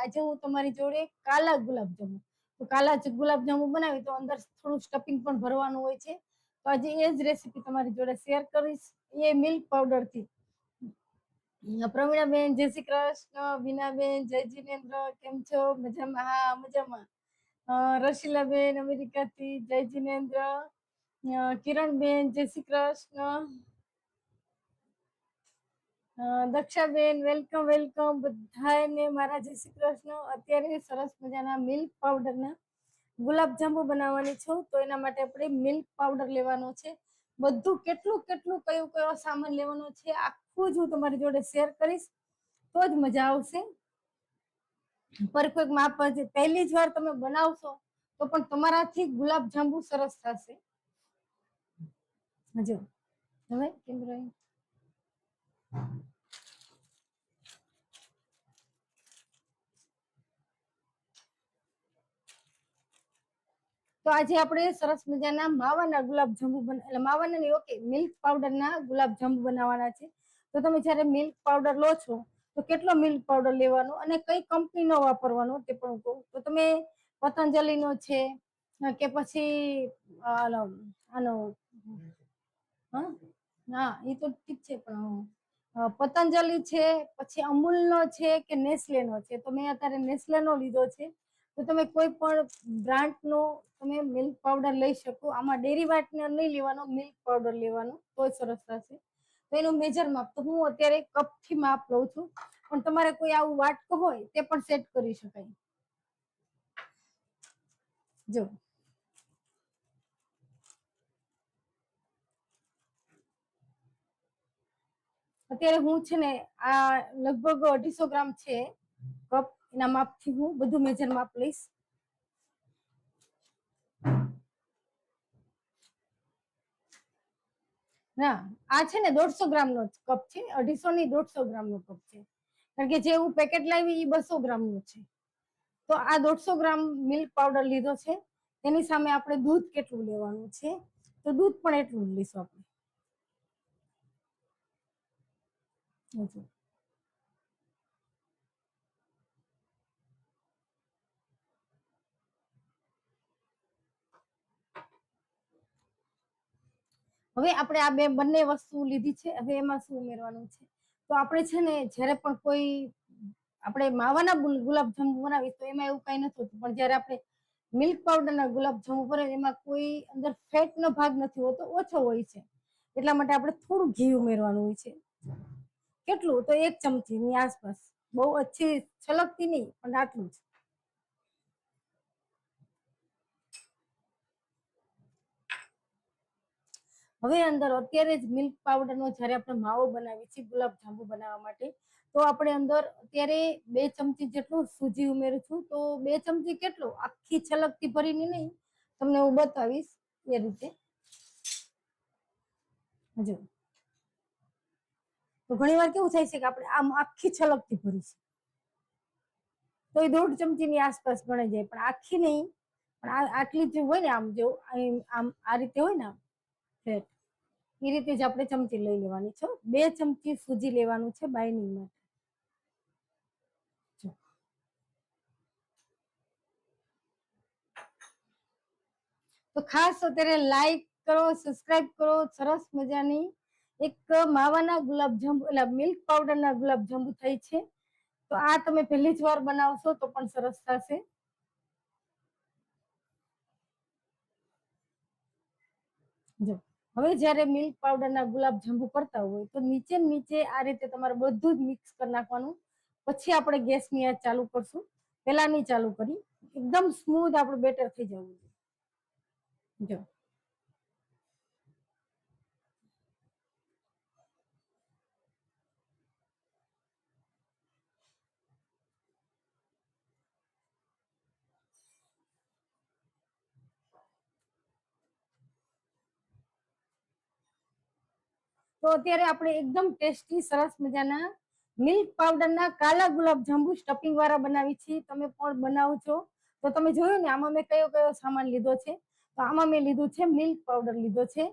આજે હું તમારી જોડે કાલા ગુલાબજાંબુ, તો કાલા ગુલાબજાંબુ બનાવી તો અંદર થોડું સ્ટફિંગ પણ ભરવાનું હોય છે. તો આજે એ જ રેસીપી તમારી જોડે શેર કરીશ, એ મિલ્ક પાવડર થી. પ્રવીણાબેન જય શ્રી કૃષ્ણ, બીનાબેન જય જીનેન્દ્ર, કેમ છો? મજામાં? હા મજામાં. રશીલાબેન અમેરિકાથી જય જીનેન્દ્ર, કિરણબેન જય શ્રી કૃષ્ણ, દક્ષાબેન વેલકમ વેલકમ, બધાને મારા જય શ્રી કૃષ્ણ. અત્યારે સરસ મજાના મિલ્ક પાવડરના ગુલાબજાંબુ બનાવવાની છું, તો એના માટે આપણે મિલ્ક પાવડર લેવાનો છે. બધું કેટલું કેટલું કયું કયો સામાન લેવાનો છે આખું જ હું તમારી જોડે શેર કરીશ, તો જ મજા આવશે. પરફેક્ટ માપ છે. પહેલી જ વાર તમે બનાવશો તો પણ તમારાથી ગુલાબજાંબુ સરસ થશે. જો હવે કેમ રહ્યું? તો આજે આપણે સરસ મજાના માવાના ગુલાબજાંબુ એટલે માવાના નહીં, ઓકે, મિલ્ક પાવડરના ગુલાબજાંબુ બનાવવાના છે. તો તમે જ્યારે મિલ્ક પાવડર લો છો તો કેટલો મિલ્ક પાવડર લેવાનો અને કઈ કંપનીનો વાપરવાનો તે પણ કહું. તો તમે પતંજલિનો છે કે પછી આનો હા એ તો ઠીક છે, પણ પતંજલિ છે, પછી અમૂલનો છે કે નેસ્લેનો છે. તો મેં અત્યારે નેસ્લેનો લીધો છે. તો તમે કોઈ પણ બ્રાન્ડનો તમે મિલ્ક પાવડર લઈ શકો. આમાં ડેરી વાટનર નહીં લેવાનો, મિલ્ક પાવડર લેવાનો, તો સરસ થશે. તો એનું મેજર માપ તો હું અત્યારે કપથી માપ લઉં છું, પણ તમારે કોઈ આવું વાટકો હોય તે પણ સેટ કરી શકાય. જો અત્યારે હું છે ને આ લગભગ 250 ગ્રામ છે કપ, એના માપથી હું બધું મેજર માપ લઈશ. ના, આ છે ને 150 ગ્રામનો કપ છે, 250 ની 150 ગ્રામનો કપ છે. કારણ કે જે હું પેકેટ લાવી એ 200 ગ્રામનું છે. તો આ 150 ગ્રામ મિલ્ક પાવડર લીધો છે. તેની સામે આપણે દૂધ કેટલું લેવાનું છે, તો દૂધ પણ એટલું જ લઈશું આપણે. હવે આપણે આ બંને વસ્તુ લીધી છે. હવે એમાં શું ઉમેરવાનું છે, તો આપણે છે ને જ્યારે પણ કોઈ આપણે માવાના ગુલાબજાંબુ બનાવીએ તો એમાં એવું કઈ નથી હોતું, પણ જ્યારે આપણે મિલ્ક પાવડરના ગુલાબજાંબુ બનાવીએ એમાં કોઈ અંદર ફેટનો ભાગ નથી હોતો, ઓછો હોય છે. એટલા માટે આપણે થોડું ઘી ઉમેરવાનું હોય છે. કેટલું? તો 1 ચમચીની આસપાસ. બહુ ઓછી છલકતી નહીં, પણ આટલું જ. હવે અંદર અત્યારે જ મિલ્ક પાવડરનો જ્યારે આપણે માવો બનાવીએ છીએ ગુલાબજાંબુ બનાવવા માટે, તો આપણે અંદર અત્યારે 2 ચમચી જેટલું સૂજી ઉમેરું છું. તો 2 ચમચી કેટલું? આખી છલકતી ભરીને નહીં, તમને હું બતાવીશ એ રીતે. જો તો ઘણી વાર કેવું થાય છે કે આપણે આમ આખી છલકતી ભરી છે તો એ 1.5 ચમચીની આસપાસ ગણાઈ જાય, પણ આખી નહીં, પણ આટલી જ હોય ને, આમ જેવું આમ આ રીતે હોય ને ફેટ, એ રીતે જ આપણે ચમચી લઈ લેવાની છે. 2 ચમચી સૂજી લેવાનું છે બાઇન્ડિંગ માટે. તો ખાસ અત્યારે લાઈક કરો, સબસ્ક્રાઇબ કરો. સરસ મજાની એક માવાના ગુલાબજાંબુ એટલે મિલ્ક પાવડરના ગુલાબજાંબુ થઈ છે. તો આ તમે પહેલી જ વાર બનાવશો તો પણ સરસ થશે. જો હવે જ્યારે મિલ્ક પાવડરના ગુલાબજાંબુ કરતા હોય તો નીચે આ રીતે તમારે બધું જ મિક્સ કરી નાખવાનું. પછી આપણે ગેસની આંચ ચાલુ કરશું, પેલા નહીં ચાલુ કરી. એકદમ સ્મૂથ આપણું બેટર થઈ જવું જોઈએ. જો તો અત્યારે આપણે એકદમ ટેસ્ટી સરસ મજાના મિલ્ક પાવડરના કાલા ગુલાબજાંબુ સ્ટફિંગ વાળા બનાવી છીએ. તમે પણ બનાવો છો તો તમે જોયું ને આમાં મેં કયો કયો સામાન લીધો છે. તો આમાં મેં લીધું છે મિલ્ક પાવડર લીધો છે,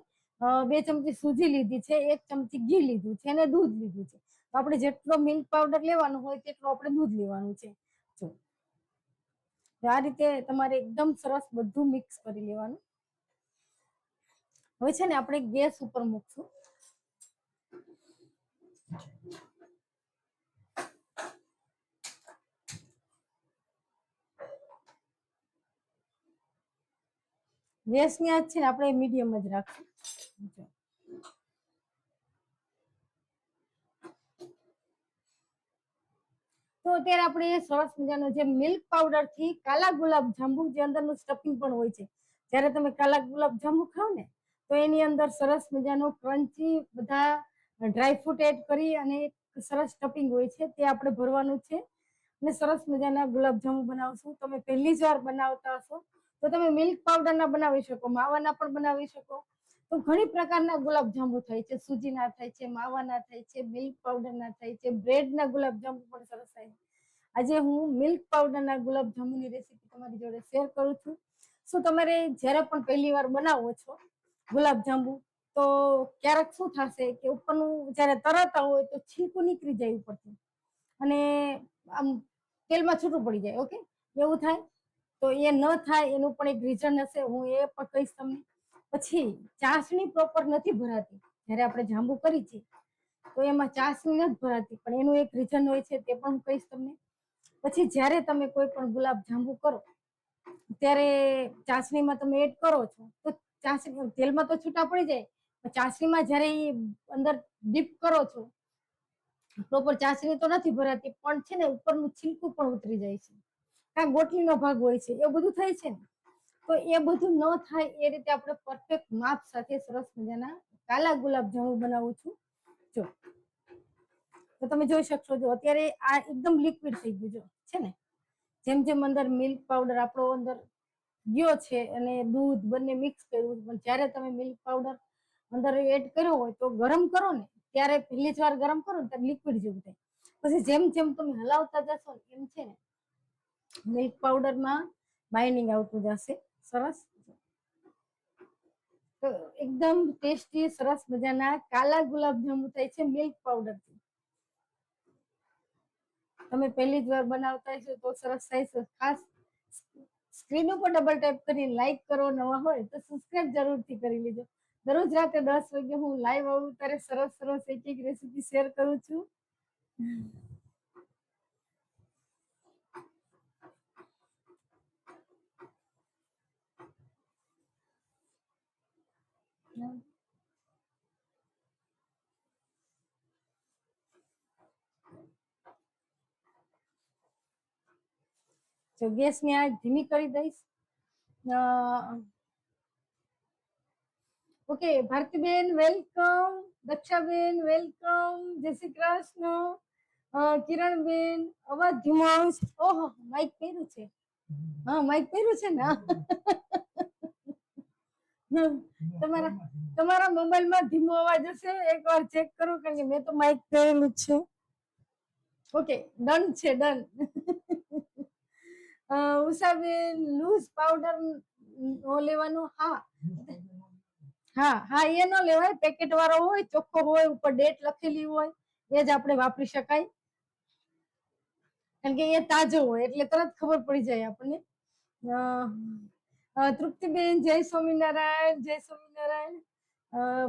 2 ચમચી સૂજી લીધી છે, 1 ચમચી ઘી લીધું છે અને દૂધ લીધું છે. તો આપણે જેટલો મિલ્ક પાવડર લેવાનો હોય તેટલો આપણે દૂધ લેવાનું છે. જો તો આ રીતે તમારે એકદમ સરસ બધું મિક્સ કરી લેવાનું. હવે છે ને આપણે ગેસ ઉપર મૂકશું. ગેસની આંચ છે ને આપણે મીડિયમ જ રાખશું. તો અત્યારે આપણે સરસ મજાનો જે મિલ્ક પાવડર થી કાલા ગુલાબ જાંબુ, જે અંદરનું સ્ટફિંગ પણ હોય છે, જ્યારે તમે કાલા ગુલાબ જાંબુ ખાવ ને તો એની અંદર સરસ મજાનો ક્રન્ચી બધા ડ્રાયફ્રૂટ એડ કરી અને સરસ સ્ટફિંગ હોય છે તે આપણે ભરવાનું છે અને સરસ મજાના ગુલાબ જાંબુ બનાવશું. તમે પહેલી જ વાર બનાવતા હશો તો તમે મિલ્ક પાવડરના બનાવી શકો, માવાના પણ બનાવી શકો. તો ઘણી પ્રકારના ગુલાબ જાંબુ થાય છે, સૂજીના થાય છે, માવાના થાય છે, મિલ્ક પાવડરના થાય છે, બ્રેડના ગુલાબ જાંબુ પણ સરસ થાય છે. આજે હું મિલ્ક પાવડરના ગુલાબ જાંબુની રેસીપી તમારી જોડે શેર કરું છું. શું તમારે જ્યારે પણ પહેલી વાર બનાવો છો ગુલાબ જાંબુ તો ક્યારેક શું થશે કે ઉપરનું જ્યારે તળાતા હોય તો છીલકું નીકળી જાય ઉપરથી અને આમ તેલમાં છૂટું પડી જાય. ઓકે, એવું થાય તો એ ન થાય એનું પણ એક રીઝન હશે, હું એ પણ કહીશ તમને. પછી ચાસણી પ્રોપર નથી ભરાતી જ્યારે આપણે જાંબુ કરી છે તો એમાં ચાસણી નથી ભરાતી, પણ એનું એક રીઝન હોય છે તે પણ હું કહીશ તમને. પછી જ્યારે તમે કોઈ પણ ગુલાબ જાંબુ કરો ત્યારે ચાસણીમાં તમે એડ કરો છો તો ચાસણી તેલમાં તો છૂટા પડી જાય, ચાસણીમાં જ્યારે અંદર ડીપ કરો છો પ્રોપર ચાસણી તો નથી ભરાતી, પણ છે ને ઉપરનું છીલકું પણ ઉતરી જાય છે, કાં ગોટલીનો ભાગ હોય છે, એ બધું થાય છે ને. તો એ બધું ન થાય એ રીતે આપણે પરફેક્ટ માપ સાથે સરસ મજાના કાલા ગુલાબ જાંબુ બનાવું છું. જો તો તમે જોઈ શકશો, જો અત્યારે આ એકદમ લિક્વિડ થઈ ગયું છે ને, જેમ જેમ અંદર મિલ્ક પાવડર આપણો અંદર ગયો છે અને દૂધ બંને મિક્સ કર્યું, પણ જ્યારે તમે મિલ્ક પાવડર અંદર એડ કર્યો હોય તો ગરમ કરો ને ત્યારે પહેલી જ વાર ગરમ કરો ને ત્યારે લિક્વિડ જેવું થાય. પછી જેમ જેમ તમે હલાવતા જશો એમ છે ને મિલ્ક પાવડરમાં બાઇન્ડિંગ આવતું જશે સરસ. તો એકદમ ટેસ્ટી સરસ મજાના કાલા ગુલાબ જાંબુ થાય છે મિલ્ક પાવડરથી. તમે પહેલી જ વાર બનાવતા હશો તો સરસ થાય છે. ખાસ સ્ક્રીન ઉપર ડબલ ટેપ કરી લાઈક કરો, નવા હોય તો સબસ્ક્રાઇબ જરૂરથી કરી લેજો. દરરોજ રાતે 10 વાગે હું લાઈવ આવું ત્યારે સરસ સરસ એક એક રેસીપી શેર કરું છું. જો ગેસની આંચ ધીમી કરી દઈશ. ઓકે, ભારતીબેન વેલકમ, દક્ષાબેન વેલકમ, જય શ્રી કૃષ્ણ, કિરણબેન અવાજ ધીમો આવે છે. ઓહો, માઇક પહેર્યું છે. હા, માઇક પહેર્યું છે ને. તમારા તમારા મોબાઈલમાં ધીમો અવાજ હશે, એકવાર ચેક કરો કારણ કે મેં તો માઇક પહેરેલું જ છે. ઓકે, ડન છે, ડન. ઉષાબેન લૂઝ પાવડર લેવાનું. હા હા હા, એ ન લેવાય, પેકેટ વાળો હોય, ચોખ્ખો હોય, ઉપર ડેટ લખેલી હોય એ જ આપણે વાપરી શકાય, કારણ કે એ તાજો હોય એટલે તરત ખબર પડી જાય આપણને. તૃપ્તિબેન જય સ્વામિનારાયણ, જય સ્વામિનારાયણ.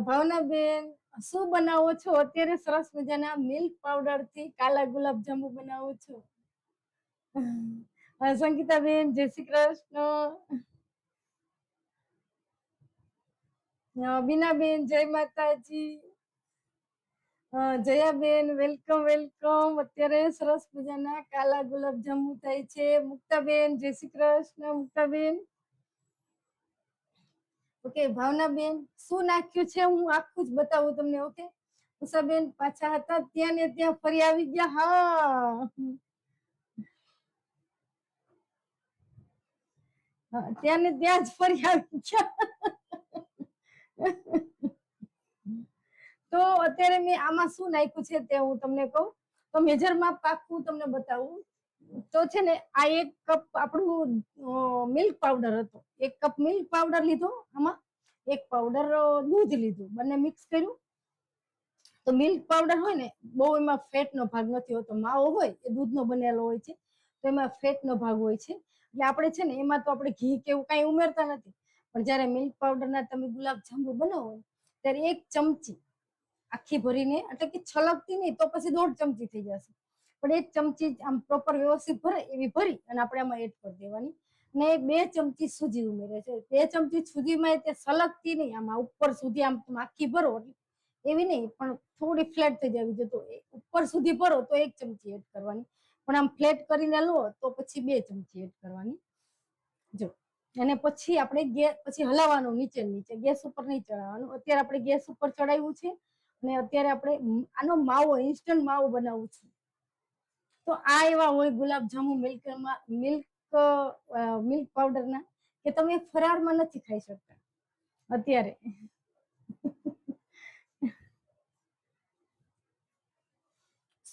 ભાવનાબેન શું બનાવો છો અત્યારે? સરસ મજાના મિલ્ક પાવડર થી કાલા ગુલાબ જાંબુ બનાવું છું. સંગીતાબેન જય શ્રી કૃષ્ણ. બીનાબેન જય માતાજી. Jayaben welcome welcome. અત્યારે સરસ મજાના કાલા ગુલાબ જાંબુ થાય છે. મુક્તાબેન જય શ્રી કૃષ્ણ. મુક્તાબેન ઓકે. ભાવનાબેન શું નાખ્યું છે હું આખું જ બતાવું તમને. ઓકે. ઉષાબેન પાછા હતા ત્યાં ને ત્યાં ફરી આવી ગયા. હા, ત્યાં ને ત્યાં જ ફરી આવી ગયા. તો અત્યારે મેં આમાં શું નાખ્યું છે તે હું તમને કહું તો મેજર માપ આખું તમને બતાવું તો છે ને આ 1 કપ આપણું મિલ્ક પાવડર હતો. 1 કપ મિલ્ક પાવડર લીધો, આમાં 1 પાવડર દૂધ લીધું, બંને મિક્સ કર્યું. તો મિલ્ક પાવડર હોય ને બહુ એમાં ફેટ નો ભાગ નથી હોતો, માવો હોય એ દૂધ નો બનેલો હોય છે. તો એમાં ફેટનો ભાગ હોય છે, એટલે આપણે છે ને એમાં તો આપણે ઘી કે એવું કાંઈ ઉમેરતા નથી. પણ જ્યારે મિલ્ક પાવડરના તમે ગુલાબ જાંબુ બનાવો ત્યારે 1 ચમચી આખી ભરીને, એટલે કે છલકતી નહીં તો પછી 1.5 ચમચી થઈ જશે, પણ 1 ચમચી આમ પ્રોપર વ્યવસ્થિત ભરે એવી ભરી અને આપણે આમાં એડ કરી દેવાની. ને 2 ચમચી સૂજી ઉમેરે છે. 2 ચમચી સૂજીમાં તે સલગતી નહીં, આમાં ઉપર સુધી આમ આખી ભરો એવી નહીં, પણ થોડી ફ્લેટ થઈ જવી જોઈએ. તો ઉપર સુધી ભરો તો 1 ચમચી એડ કરવાની, પણ આમ ફ્લેટ કરીને લો તો પછી 2 ચમચી એડ કરવાની. જો અને પછી આપણે પછી હલાવવાનું નીચે નીચે, ગેસ ઉપર નહીં ચડાવવાનું. અત્યારે આપણે ગેસ ઉપર ચડાવ્યું છે અને અત્યારે આપણે આનો માવો, ઇન્સ્ટન્ટ માવો બનાવું છું. તો આ એવા હોય ગુલાબજાંબુ મિલ્ક પાવડરના કે તમે ફરારમાં નથી ખાઈ શકતા અત્યારે.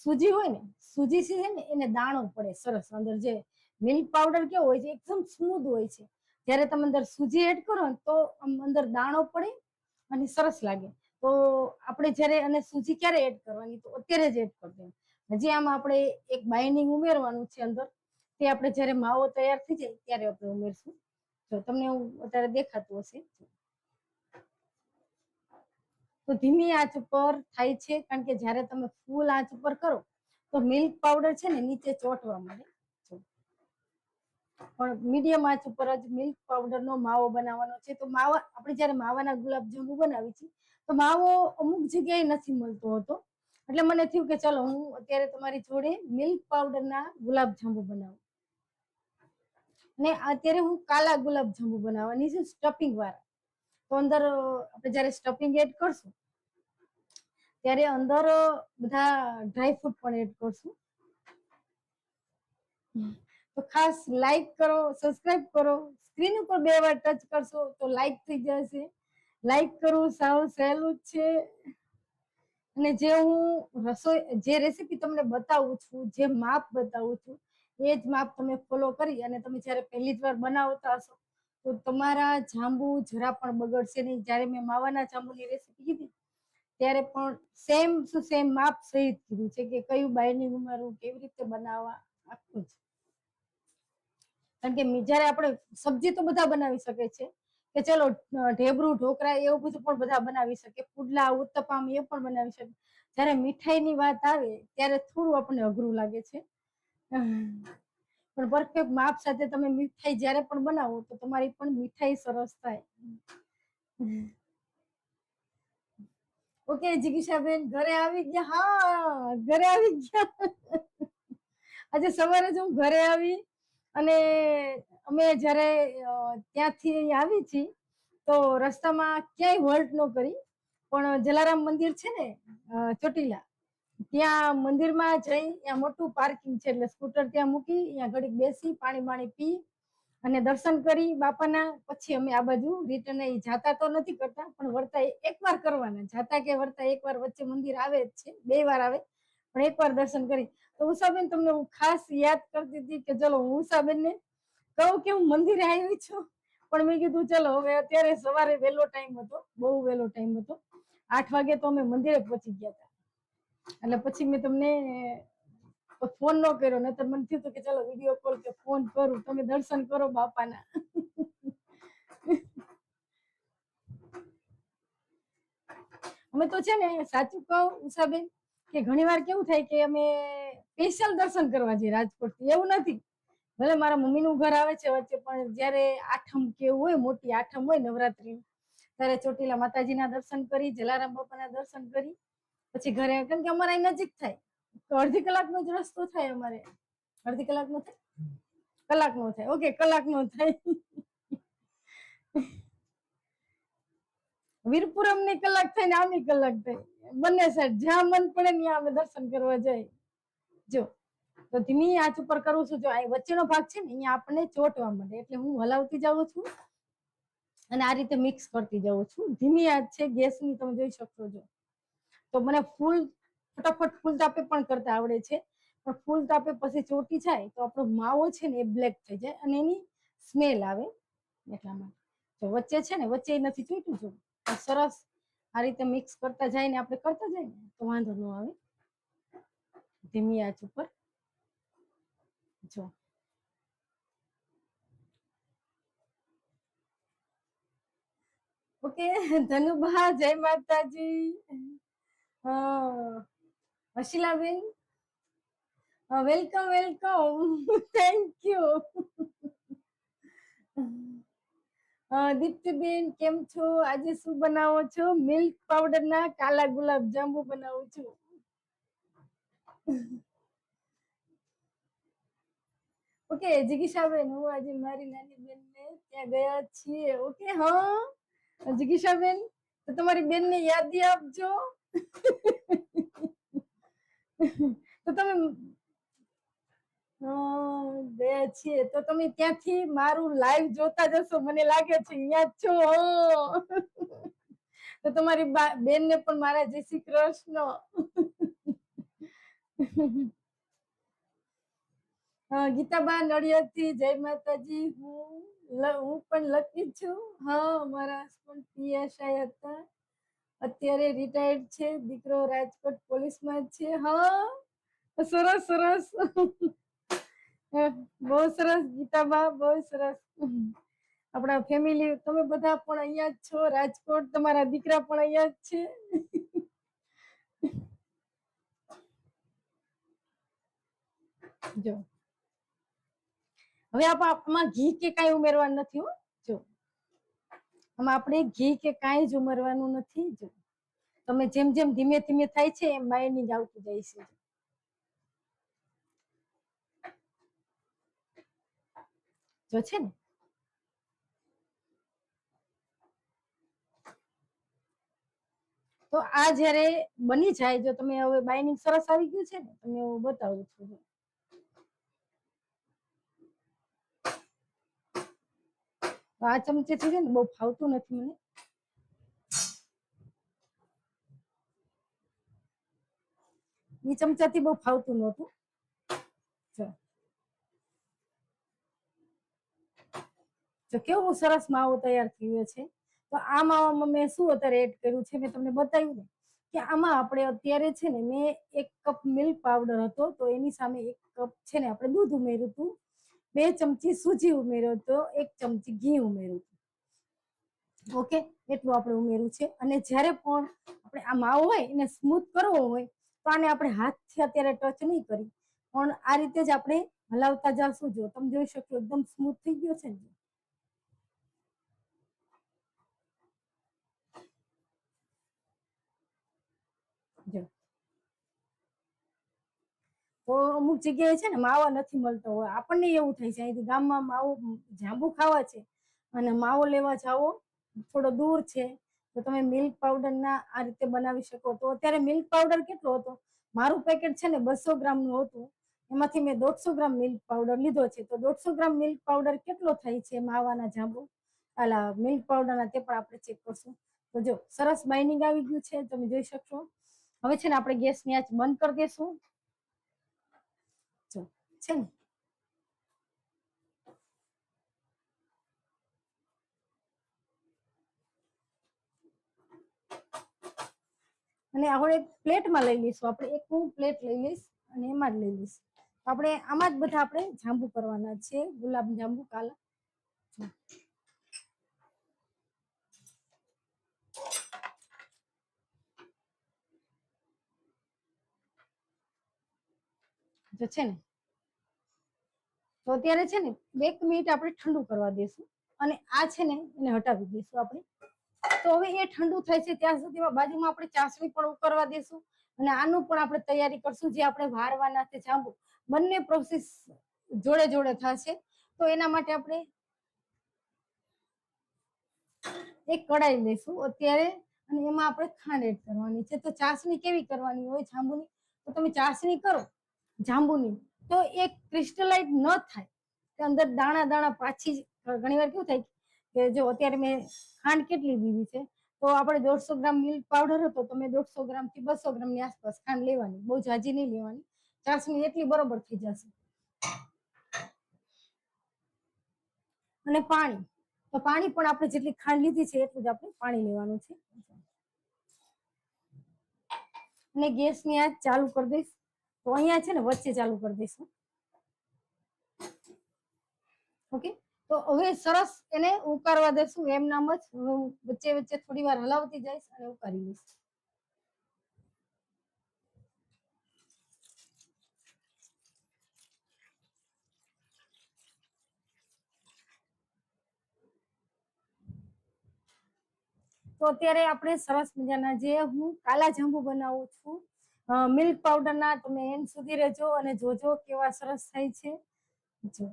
સૂજી હોય ને, સૂજી છે ને એને દાણો પડે સરસ અંદર. જે મિલ્ક પાવડર કેવો હોય છે એકદમ સ્મૂધ હોય છે, જ્યારે તમે અંદર સૂજી એડ કરો ને તો અંદર દાણો પડે અને સરસ લાગે. તો આપણે જ્યારે, અને સૂજી ક્યારે એડ કરવાની, તો અત્યારે જ એડ કરી દેવાની. હજી આમાં આપણે એક બાઇન્ડિંગ ઉમેરવાનું છે અંદર, તે આપણે જ્યારે માવો તૈયાર થઈ જાય ત્યારે આપણે ઉમેરશું. જો તમને અત્યારે દેખાતું હશે. તો ધીમી આંચ ઉપર થાય છે, કારણ કે જ્યારે તમે ફૂલ આંચ ઉપર કરો તો મિલ્ક પાવડર છે ને નીચે ચોંટવા માંડે. પણ મીડિયમ આંચ ઉપર જ મિલ્ક પાવડરનો માવો બનાવવાનો છે. તો માવા આપણે જ્યારે માવાના ગુલાબજાંબુ બનાવી છે તો માવો અમુક જગ્યાએ નથી મળતો હતો, એટલે મને થયું કે ચલો હું અત્યારે તમારી જોડે મિલ્ક પાવડરના ગુલાબજાંબુ બનાવું. અને અત્યારે હું કાલા ગુલાબજાંબુ બનાવવાની છે, સ્ટફિંગ વાળા. તો અંદર આપણે જ્યારે સ્ટફિંગ એડ કરશું ત્યારે અંદર બધા ડ્રાયફ્રૂટ પણ એડ કરશું. તો ખાસ લાઈક કરો, સબસ્ક્રાઇબ કરો. સ્ક્રીન ઉપર 2 વાર ટચ કરશો તો લાઈક થઈ જશે. લાઈક કરવું સાવ સહેલું જ છે. અને જે હું જે રેસીપી તમને બતાવું છું, જે માપ બતાવું છું, એ જ માપ તમે ફોલો કરી અને તમે જ્યારે પહેલી જ વાર બનાવતા હશો તો તમારા જાંબુ જરા પણ બગડશે નહીં. જ્યારે મેં માવાના જાંબુની રેસીપી કીધી ત્યારે પણ સેમ ટુ સેમ માપ સહિત કીધું છે કે કયું બાઇન્ડિંગ ઉમેરવું, કેવી રીતે બનાવવા, આખું જ. કારણ કે જ્યારે આપણે સબ્જી તો બધા બનાવી શકે છે, કે ચલો ઢેબરું, ઢોકળા એવું બધું પણ બધા બનાવી શકે, પુડલા, ઉત્તપમ એ પણ બનાવી શકે. જ્યારે મીઠાઈની વાત આવે ત્યારે થોડું આપણને અઘરું લાગે છે. પણ પરફેક્ટ માપ સાથે તમે મીઠાઈ જ્યારે પણ બનાવો તો તમારી પણ મીઠાઈ સરસ થાય. ઓકે જિગીશાબેન, ઘરે આવી ગયા? હા, ઘરે આવી ગયા. આજે સવારે જ હું ઘરે આવી અને અમે જ્યારે ત્યાંથી આવી છીએ તો રસ્તામાં ક્યાંય હોલ્ટ ન કરી, પણ જલારામ મંદિર છે ને ચોટીલા, ત્યાં મંદિરમાં જઈ, ત્યાં મોટું પાર્કિંગ છે, એટલે સ્કૂટર ત્યાં મૂકી, ત્યાં ઘડીક બેસી, પાણી પી અને દર્શન કરી બાપાના. પછી અમે આ બાજુ રિટર્ન. જાતા તો નથી કરતા, પણ વળતા એકવાર કરવાના. જાતા કે વળતા એકવાર વચ્ચે મંદિર આવે જ છે, 2 વાર આવે, પણ એકવાર દર્શન કરી. તો ઉષાબેન તમને હું ખાસ યાદ કરતી હતી કે ચલો હું ઉષાબેનને કહું કે હું મંદિરે આવી છું, પણ મેં કીધું ચલો હવે અત્યારે સવારે વહેલો ટાઈમ હતો, બહુ વહેલો ટાઈમ હતો, 8 વાગે તો અમે મંદિરે પહોંચી ગયા હતા. એટલે પછી મેં તમને ફોન ન કર્યો, નહીતર મને થયું કે ચલો વિડીયો કોલ કે ફોન કરું, તમે દર્શન કરો બાપાના. અમે તો છે ને સાચું કહું ઉષાબેન કે ઘણી વાર કેવું થાય કે અમે સ્પેશિયલ દર્શન કરવા જઈએ રાજકોટ. એવું નથી, ભલે મારા મમ્મીનું ઘર આવે છે વચ્ચે, પણ જ્યારે આઠમ કેવું હોય, મોટી આઠમ હોય નવરાત્રી, ત્યારે ચોટીલા માતાજીના દર્શન કરી, જલારામ બાપાના દર્શન કરી પછી ઘરે. કેમ કે અમારે અહીં નજીક થાય, તો અડધી કલાકનો જ રસ્તો થાય અમારે. અડધી કલાકનો થાય, કલાકનો થાય. ઓકે, કલાકનો થાય. વીરપુરમ ની કલાક થાય ને આમી કલાક થાય, બંને સાઈડ જ્યાં મન પડે ત્યાં અમે દર્શન કરવા જાય. જો તો ધીમી આંચ ઉપર કરું છું. જો આ વચ્ચેનો ભાગ છે ને અહીંયા આપણને ચોટવા માંડે, એટલે હું હલાવતી જાઉં છું અને આ રીતે મિક્સ કરતી જાઉં છું. ધીમી આંચ છે ગેસની, તમે જોઈ શકશો. જો તો મને ફટાફટ ફૂલ તાપે પણ કરતા આવડે છે, પણ ફૂલ તાપે પછી ચોટી જાય તો આપણો માવો છે ને એ બ્લેક થઈ જાય અને એની સ્મેલ આવે. એટલા માટે જો વચ્ચે છે ને, વચ્ચે નથી ચોટ્યું. જો સરસ આ રીતે મિક્સ કરતા જાય ને, આપણે કરતા જાય ને તો વાંધો ન આવે. ધીમી આંચ ઉપર જો ઓકે ધનુભા જય માતાજી. હશીલાબેન વેલકમ વેલકમ થેન્ક યુ. દીપ્તિબેન કેમ છો? આજે શું બનાવો છો? મિલ્ક પાવડર ના કાલા ગુલાબ જાંબુ બનાવું છું. ઓકે જિગીશાબેન હું આજે મારી નાની બેન ને ત્યાં ગયા છીએ. ઓકે હા જિગીશાબેન તો તમારી બેન ને યાદી આપજો. તો તમે ગયા છીએ તો તમે ત્યાંથી મારું લાઈવ જોતા જશો મને લાગે છે અહીંયા જ છો. તો તમારી બેન ને પણ મારા જય શ્રી કૃષ્ણ. ગીતાબા નડિયાદ થી જય માતાજી. હું પણ લકી છું. હા મારા હસબન્ડ પીએસઆઈ હતા, અત્યારે રિટાયર્ડ છે. દીકરો રાજકોટ પોલીસમાં છે. હા સરસ સરસ. બહુ સરસ ગીતાબા બહુ સરસ. આપણા ફેમિલી તમે બધા પણ અહીંયા જ છો રાજકોટ. તમારા દીકરા પણ અહીંયા જ છે. જો હવે આમાં ઘી કે કાંઈ ઉમેરવાનું નથી હો. જો આમાં આપણે ઘી કે કાંઈ જ ઉમેરવાનું નથી. જો તમે જેમ જેમ ધીમે ધીમે થાય છે એમ બાયનિંગ આવતું જાય છે. જો છે ને તો આ જ્યારે બની જાય, જો તમે હવે બાયનિંગ સરસ આવી ગયું છે ને, તમને હું બતાવું છું. આ ચમચેથી છે ને બહુ ફાવતું નથી મને. એ ચમચાથી બહુ ફાવતું નહોતું. જો કેવું સરસ માવો તૈયાર થયો છે. તો આ માવામાં મેં શું અત્યારે એડ કર્યું છે મેં તમને બતાવ્યું ને કે આમાં આપણે અત્યારે છે ને મેં 1 કપ મિલ્ક પાવડર હતો તો એની સામે 1 કપ છે ને આપણે દૂધ ઉમેર્યું હતું, 2 ચમચી સૂજી ઉમેર્યો હતો, 1 ચમચી ઘી ઉમેર્યું હતું. ઓકે એટલું આપણે ઉમેર્યું છે. અને જ્યારે પણ આપણે આ માવો હોય એને સ્મૂથ કરવો હોય તો આને આપણે હાથથી અત્યારે ટચ નહીં કરી પણ આ રીતે જ આપણે હલાવતા જાશું. જો તમે જોઈ શકો એકદમ સ્મૂથ થઈ ગયો છે ને. જો તો અમુક જગ્યાએ છે ને માવા નથી મળતો હોય, આપણને એવું થાય છે અહીંથી ગામમાં માવો જાંબુ ખાવા છે અને માવો લેવા જાવો થોડો દૂર છે તો તમે મિલ્ક પાવડર ના આ રીતે બનાવી શકો. તો અત્યારે મિલ્ક પાવડર કેટલો હતો? મારું પેકેટ છે ને 200 ગ્રામનું હતું, એમાંથી મેં 150 ગ્રામ મિલ્ક પાવડર લીધો છે. તો 150 ગ્રામ મિલ્ક પાવડર કેટલો થાય છે માવાના જાંબુ આલા મિલ્ક પાવડરના તે પણ આપણે ચેક કરશું. તો જો સરસ બાઇન્ડિંગ આવી ગયું છે તમે જોઈ શકશો. હવે છે ને આપણે ગેસની આંચ બંધ કરી દેશું. જો છે ને અને આપણે પ્લેટમાં લઈ લઈશું. આપણે એક હું પ્લેટ લઈ લઈશ અને એમાં જ લઈ લઈશ. આપણે આમાં જ બધા આપણે જાંબુ કરવાના છે, ગુલાબ જાંબુ કાલા. જો છે ને તો અત્યારે છે ને 1 મિનિટ આપણે ઠંડુ કરવા દઈશું અને આ છે ને એને હટાવી દઈશું આપણે. તો હવે એ ઠંડુ થાય છે ત્યાં સુધીમાં બાજુમાં આપણે ચાસણી પણ ઉકળવા દઈશું અને આનું પણ આપણે તૈયારી કરશું. જે આપણે વારવાના છે જાંબુ, બંને પ્રોસેસ જોડે જોડે થશે. તો એના માટે આપણે એક કડાઈ લઈશું અત્યારે અને એમાં આપણે ખાંડ એડ કરવાની છે. તો ચાસણી કેવી કરવાની હોય જાંબુની? તો તમે ચાસણી કરો જાંબુની તો એક ક્રિસ્ટલાઇટ ન થાય કે અંદર દાણા દાણા પાછી. ઘણી વાર કેવું થાય કે જો અત્યારે મેં ખાંડ કેટલી લીધી છે તો આપણે 150 ગ્રામ મિલ્ક પાવડર હતો તો મેં 150 ગ્રામ થી 200 ગ્રામની આસપાસ ખાંડ લેવાની, બહુ જાજી નહીં લેવાની. ચાસણી એટલી બરોબર થઈ જશે. અને પાણી, તો પાણી પણ આપણે જેટલી ખાંડ લીધી છે એટલું જ આપણે પાણી લેવાનું છે. અને ગેસની આંચ ચાલુ કરી દઈશ. તો અહીંયા છે ને વચ્ચે ચાલુ કરી દઈશું. ઓકે, તો હવે સરસ એને ઉકાળવા દેશું એમ નામ જ. હું વચ્ચે વચ્ચે થોડી વાર હલાવતી જઈશ અને ઉકાળી લઈશ. તો અત્યારે આપણે સરસ મજાના જે હું કાલા જાંબુ બનાવું છું મિલ્ક પાવડરના, તમે એન્ડ સુધી રહેજો અને જોજો કેવા સરસ થાય છે. જો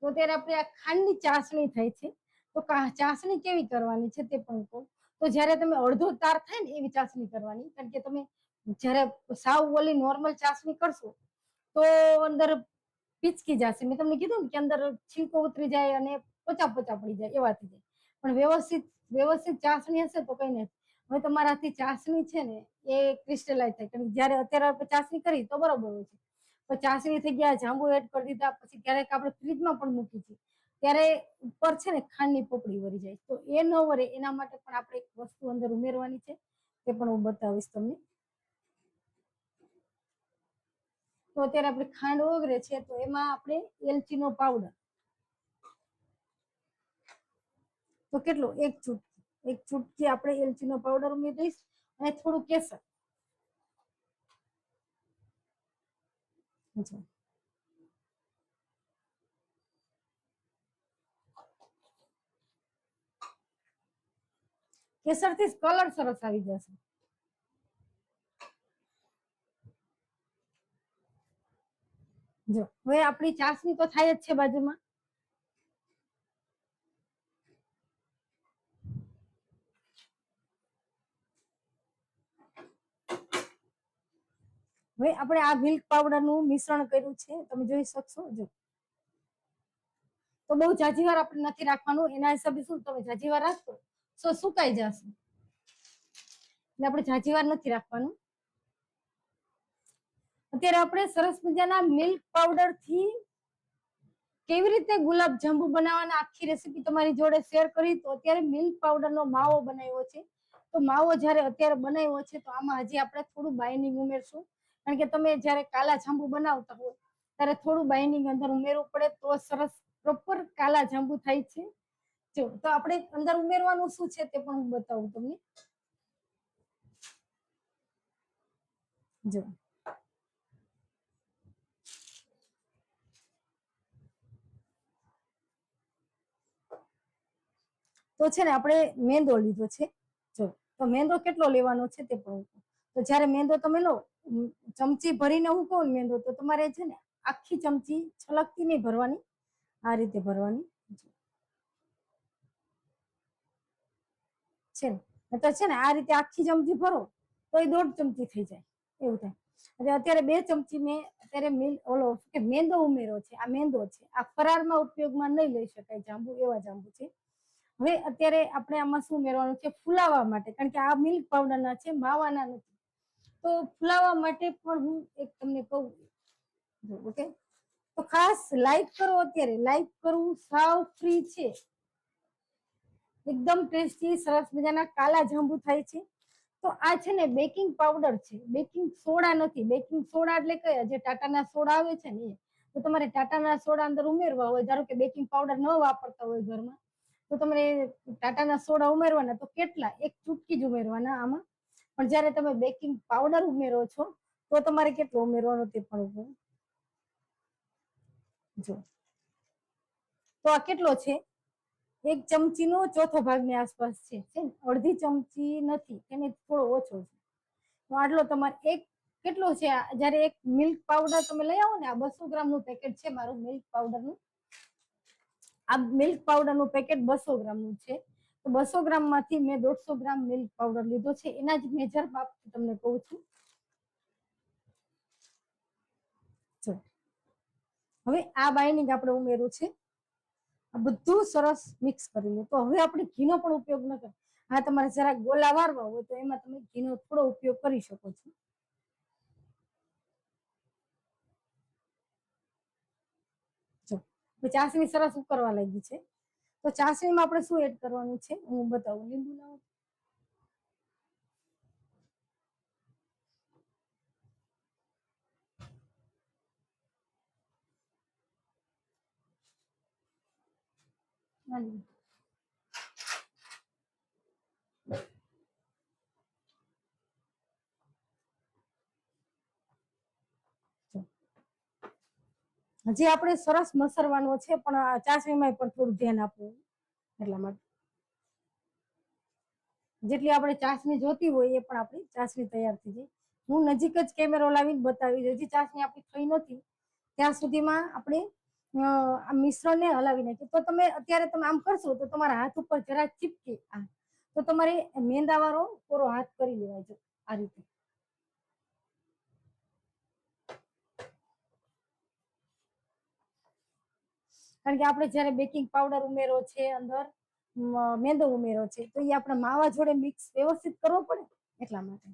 તો ત્યારે આપણે આ ખાંડની ચાસણી થાય છે. તો ચાસણી કેવી કરવાની છે તે પણ કહું. તો જ્યારે તમે અડધો તાર થાય ને એવી ચાસણી કરવાની, કારણ કે તમે જ્યારે સાવ ઓલી નોર્મલ ચાસણી કરશો તો અંદર પીચકી જશે. મેં તમને કીધું ને કે અંદર છીલકો ઉતરી જાય અને પોચા પોચા પડી જાય એવા થઈ જાય. પણ વ્યવસ્થિત ચાસણી હશે તો કઈ નહીં. હવે તમારાથી ચાસણી છે ને એ ક્રિસ્ટલાઇઝ થાય. કારણ જયારે અત્યારે આપણે ચાસણી કરી તો બરોબર હોય છે, પણ ચાસણી થઈ ગયા, જાંબુ એડ કરી દીધા, પછી ક્યારેક આપણે ફ્રીજમાં પણ મૂકી છીએ ત્યારે ઉપર છે ને ખાંડની પોપડી વળી જાય. તો એ ન વળે એના માટે પણ આપણે એક વસ્તુ અંદર ઉમેરવાની છે, તે પણ હું બતાવીશ તમને. તો અત્યારે આપણે ખાંડ ઓગળે છે તો એમાં આપણે એલચીનો પાવડર, તો કેટલો એક ચૂટકી આપણે એલચીનો પાવડર ઉમેરી દઈશ અને થોડું કેસર. કેસરથી કલર સરસ આવી જશે. જો હવે આપણી ચાસણી તો થાય જ છે બાજુમાં. હવે આપણે આ મિલ્ક પાવડરનું મિશ્રણ કર્યું છે, તમે જોઈ શકશો. જો તો બહુ જાજી વાર આપણે નથી રાખવાનું, એના હિસાબે શું તમે જાજી વાર રાખશો તો સુકાઈ જશે, એટલે આપણે જાજી વાર નથી રાખવાનું. અત્યારે આપણે સરસ મજાના મિલ્ક પાવડર થી કેવી રીતે ગુલાબ જાંબુ બનાવવાના આખી રેસીપી તમારી જોડે શેર કરી. તો અત્યારે મિલ્ક પાવડરનો માવો બનાવ્યો છે. તો માવો જ્યારે અત્યારે બનાવ્યો છે તો આમાં હજી આપણે થોડું બાઇન્ડિંગ ઉમેરશું, કારણ કે તમે જ્યારે કાલા જાંબુ બનાવતા હોય ત્યારે થોડું બાઇન્ડિંગ અંદર ઉમેરવું પડે તો સરસ પ્રોપર કાલા જાંબુ થાય છે. જો તો આપણે અંદર ઉમેરવાનું શું છે તે પણ હું બતાવું તમને. જો તો છે ને આપણે મેંદો લીધો છે. જો તો મેંદો કેટલો લેવાનો છે તે પણ. તો જ્યારે મેંદો તમે લો, ચમચી ભરીને હું કહું મેંદો, તો તમારે છે ને આખી ચમચી છલકતી નહીં ભરવાની, આ રીતે ભરવાની છે ને. તો છે ને આ રીતે આખી ચમચી ભરો તો એ 1.5 ચમચી થઈ જાય એવું થાય. એટલે અત્યારે 2 ચમચી મેં અત્યારે ઓલો કે મેંદો ઉમેરો છે. આ મેંદો છે, આ ફરારમાં ઉપયોગમાં નહીં લઈ શકાય જાંબુ, એવા જાંબુ છે. હવે અત્યારે આપણે આમાં શું ઉમેરવાનું છે ફુલાવા માટે, કારણ કે આ મિલ્ક પાવડરના છે, માવાના નથી. તો ફુલાવા માટે પણ હું એક તમને કહું. ઓકે, તો ખાસ લાઈક કરો. અત્યારે લાઈક કરવું સાવ ફ્રી છે. એકદમ ટેસ્ટી સરસ મજાના કાલા જાંબુ થાય છે. તો આ છે ને બેકિંગ પાવડર છે, બેકિંગ સોડા નથી. બેકિંગ સોડા એટલે કયા, જે ટાટાના સોડા આવે છે ને એ. તો તમારે ટાટાના સોડા અંદર ઉમેરવા હોય, ધારો કે બેકિંગ પાવડર ન વાપરતા હોય ઘરમાં, તો તમારે ટાટાના સોડા ઉમેરવાના તો કેટલા, એક ચૂટકી જ ઉમેરવાના આમાં. પણ જ્યારે તમે બેકિંગ પાવડર ઉમેરો છો તો તમારે કેટલો ઉમેરવાનો તે પણ જો. તો આ કેટલો છે, 1 ચમચીનો ચોથો ભાગની આસપાસ છે. અડધી ચમચી નથી, એને થોડો ઓછો છે. તો આટલો તમારે એક કેટલો છે. જ્યારે એક મિલ્ક પાવડર તમે લઈ આવો ને, આ 200 ગ્રામનું પેકેટ છે મારું મિલ્ક પાવડરનું. આ મિલ્ક પાવડરનું પેકેટ 200 ગ્રામનું છે. તો 200 ગ્રામમાંથી મેં 150 ગ્રામ મિલ્ક પાવડર લીધો છે. એના જ મેજર માપ તમને કહું છું. હવે આ બાઇન્ડિંગ આપણે ઉમેર્યું છે. આ બધું સરસ મિક્સ કરી લો. તો હવે આપણે ઘીનો પણ ઉપયોગ ન કરો. હા, તમારે જરાક ગોલા વારવા હોય તો એમાં તમે ઘીનો થોડો ઉપયોગ કરી શકો છો. જો ચાસણી સરસ ઉકળવા લાગી છે. તો ચાસણીમાં આપણે શું એડ કરવાનું છે હું બતાવું. લીંબુ લાવો. હાલી. હજી આપણે સરસ મસરવાનો છે, પણ ચાસણીમાં પણ થોડું ધ્યાન આપવું એટલા માટે. જેટલી આપણે ચાસણી જોતી હોય એ પણ આપણી ચાસણી તૈયાર થઈ જાય. હું નજીક જ કેમેરો લાવીને બતાવી. હજી ચાસણી આપણી થઈ નથી ત્યાં સુધીમાં આપણે આ મિશ્રણને હલાવી નાખીએ. તો તમે અત્યારે તમે આમ કરશો તો તમારા હાથ ઉપર જરા ચીપકે, તો તમારે મેંદા વાળો કોરો હાથ કરી લેવાય છે આ રીતે. કારણ કે આપણે જયારે બેકિંગ પાવડર ઉમેરો છે, અંદર મેંદો ઉમેરો છે, તો એ આપણે માવા જોડે મિક્સ વ્યવસ્થિત કરવો પડે એટલા માટે.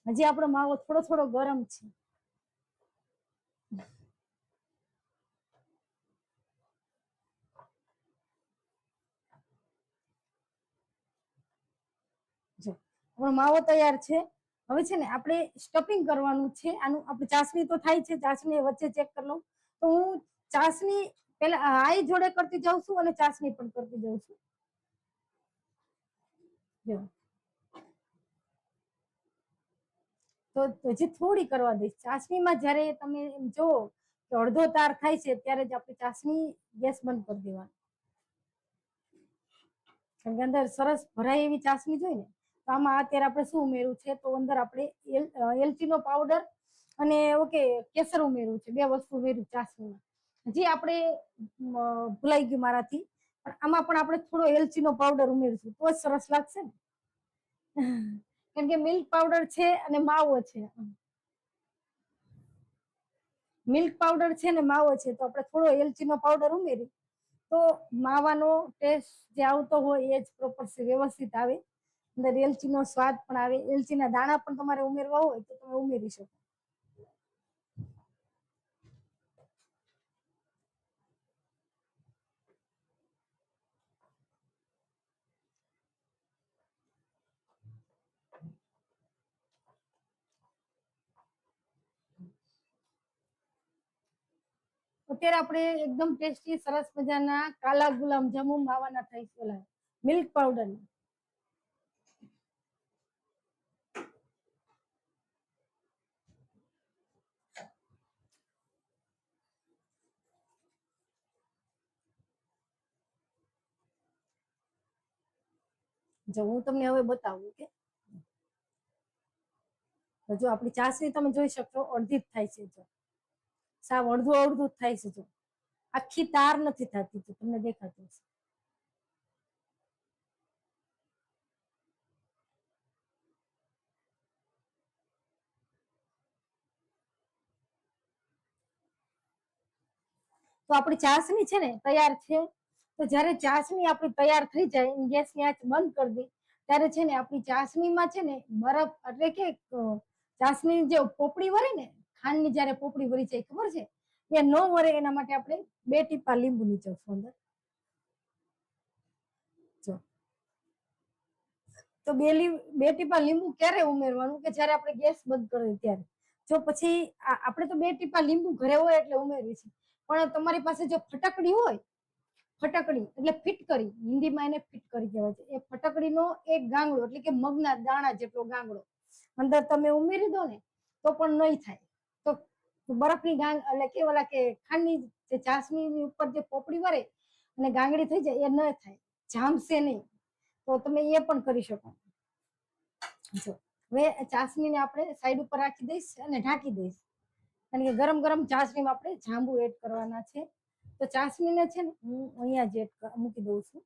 હજી આપણો માવો થોડો થોડો ગરમ છે. જો આપણો માવો તૈયાર છે. હવે છે ને આપણે સ્ટફિંગ કરવાનું છે આનું. આપણે ચાસણી તો થાય છે, ચાસણી વચ્ચે ચેક કરી લઉં. તો હું ચાસણી પેલા આઈ જોડે કરતી જાઉં છું અને ચાસણી પણ કરતી જાઉં છું. તો હજી થોડી કરવા દઈશ. ચાસણીમાં જયારે તમે જો કે અડધો તાર થાય છે ત્યારે જ આપણે ચાસણી ગેસ બંધ કરી દેવાનું. કેમ કે અંદર સરસ ભરાય એવી ચાસણી જોઈએ ને. તો આમાં અત્યારે આપણે શું ઉમેર્યું છે, તો અંદર આપણે એલચીનો પાવડર અને ઓકે કેસર ઉમેર્યું છે. 2 વસ્તુ ઉમેર્યું ચાસણીમાં. હજી આપણે ભૂલાઈ ગયું મારાથી, પણ આમાં પણ આપણે થોડો એલચીનો પાવડર ઉમેરશું તો જ સરસ લાગશે ને. કેમ કે મિલ્ક પાવડર છે અને માવો છે. મિલ્ક પાવડર છે ને માવો છે, તો આપણે થોડો એલચીનો પાવડર ઉમેરી તો માવાનો ટેસ્ટ જે આવતો હોય એ જ પ્રોપર વ્યવસ્થિત આવે. અંદર એલચીનો સ્વાદ પણ આવે. એલચીના દાણા પણ તમારે ઉમેરવા હોય તો તમે ઉમેરી શકો. અત્યારે આપણે એકદમ ટેસ્ટી સરસ મજાના કાલા ગુલાબ જાંબુ માવાના થાય છે, મિલ્ક પાવડર. જો હું તમને હવે બતાવું કે જો આપણી ચાસણી તમે જોઈ શકશો અડધી જ થાય છે. જો સાવ અડધું અડધું જ થાય છે. જો આખી તાર નથી થતી. તો તમને દેખાતું હશે. તો આપણી ચાસણી છે ને તૈયાર છે. તો જ્યારે ચાસણી આપણી તૈયાર થઈ જાય, ગેસની આંચ બંધ કરી દે, ત્યારે છે ને આપણી ચાસણીમાં છે ને બરફ એટલે કે ચાસણી જે પોપડી વરે ને, ખાંડની જયારે પોપડી વરી જાય ખબર છે, એ ન વરે એના માટે આપણે 2 ટીપા લીંબુ નીચોશું અંદર. જો તો 2 ટીપા લીંબુ ક્યારે ઉમેરવાનું, કે જ્યારે આપણે ગેસ બંધ કરીએ ત્યારે. જો પછી આપણે તો 2 ટીપા લીંબુ ઘરે હોય એટલે ઉમેરવી છે, પણ તમારી પાસે જો ફટકડી હોય, ફટકડી એટલે ફિટકરી, હિન્દીમાં એને ફિટકરી કહેવાય છે. એ ફટકડીનો એક ગાંગડો એટલે કે મગના દાણા જેટલો ગાંગડો અંદર તમે ઉમેરી દો ને તો પણ નહીં થાય. તો બરફની ગાંગ એટલે કે ઓલા કે ખાંડની જે ચાસણીની ઉપર જે પોપડી વરે અને ગાંગડી થઈ જાય એ ન થાય, જામશે નહીં. તો તમે એ પણ કરી શકો. જો હવે ચાસણીને આપણે સાઈડ ઉપર રાખી દઈશ અને ઢાંકી દઈશ. કારણ કે ગરમ ગરમ ચાસણીમાં આપણે જાંબુ એડ કરવાના છે. તો ચાસણીને છે ને હું અહીંયા જ મૂકી દઉં છું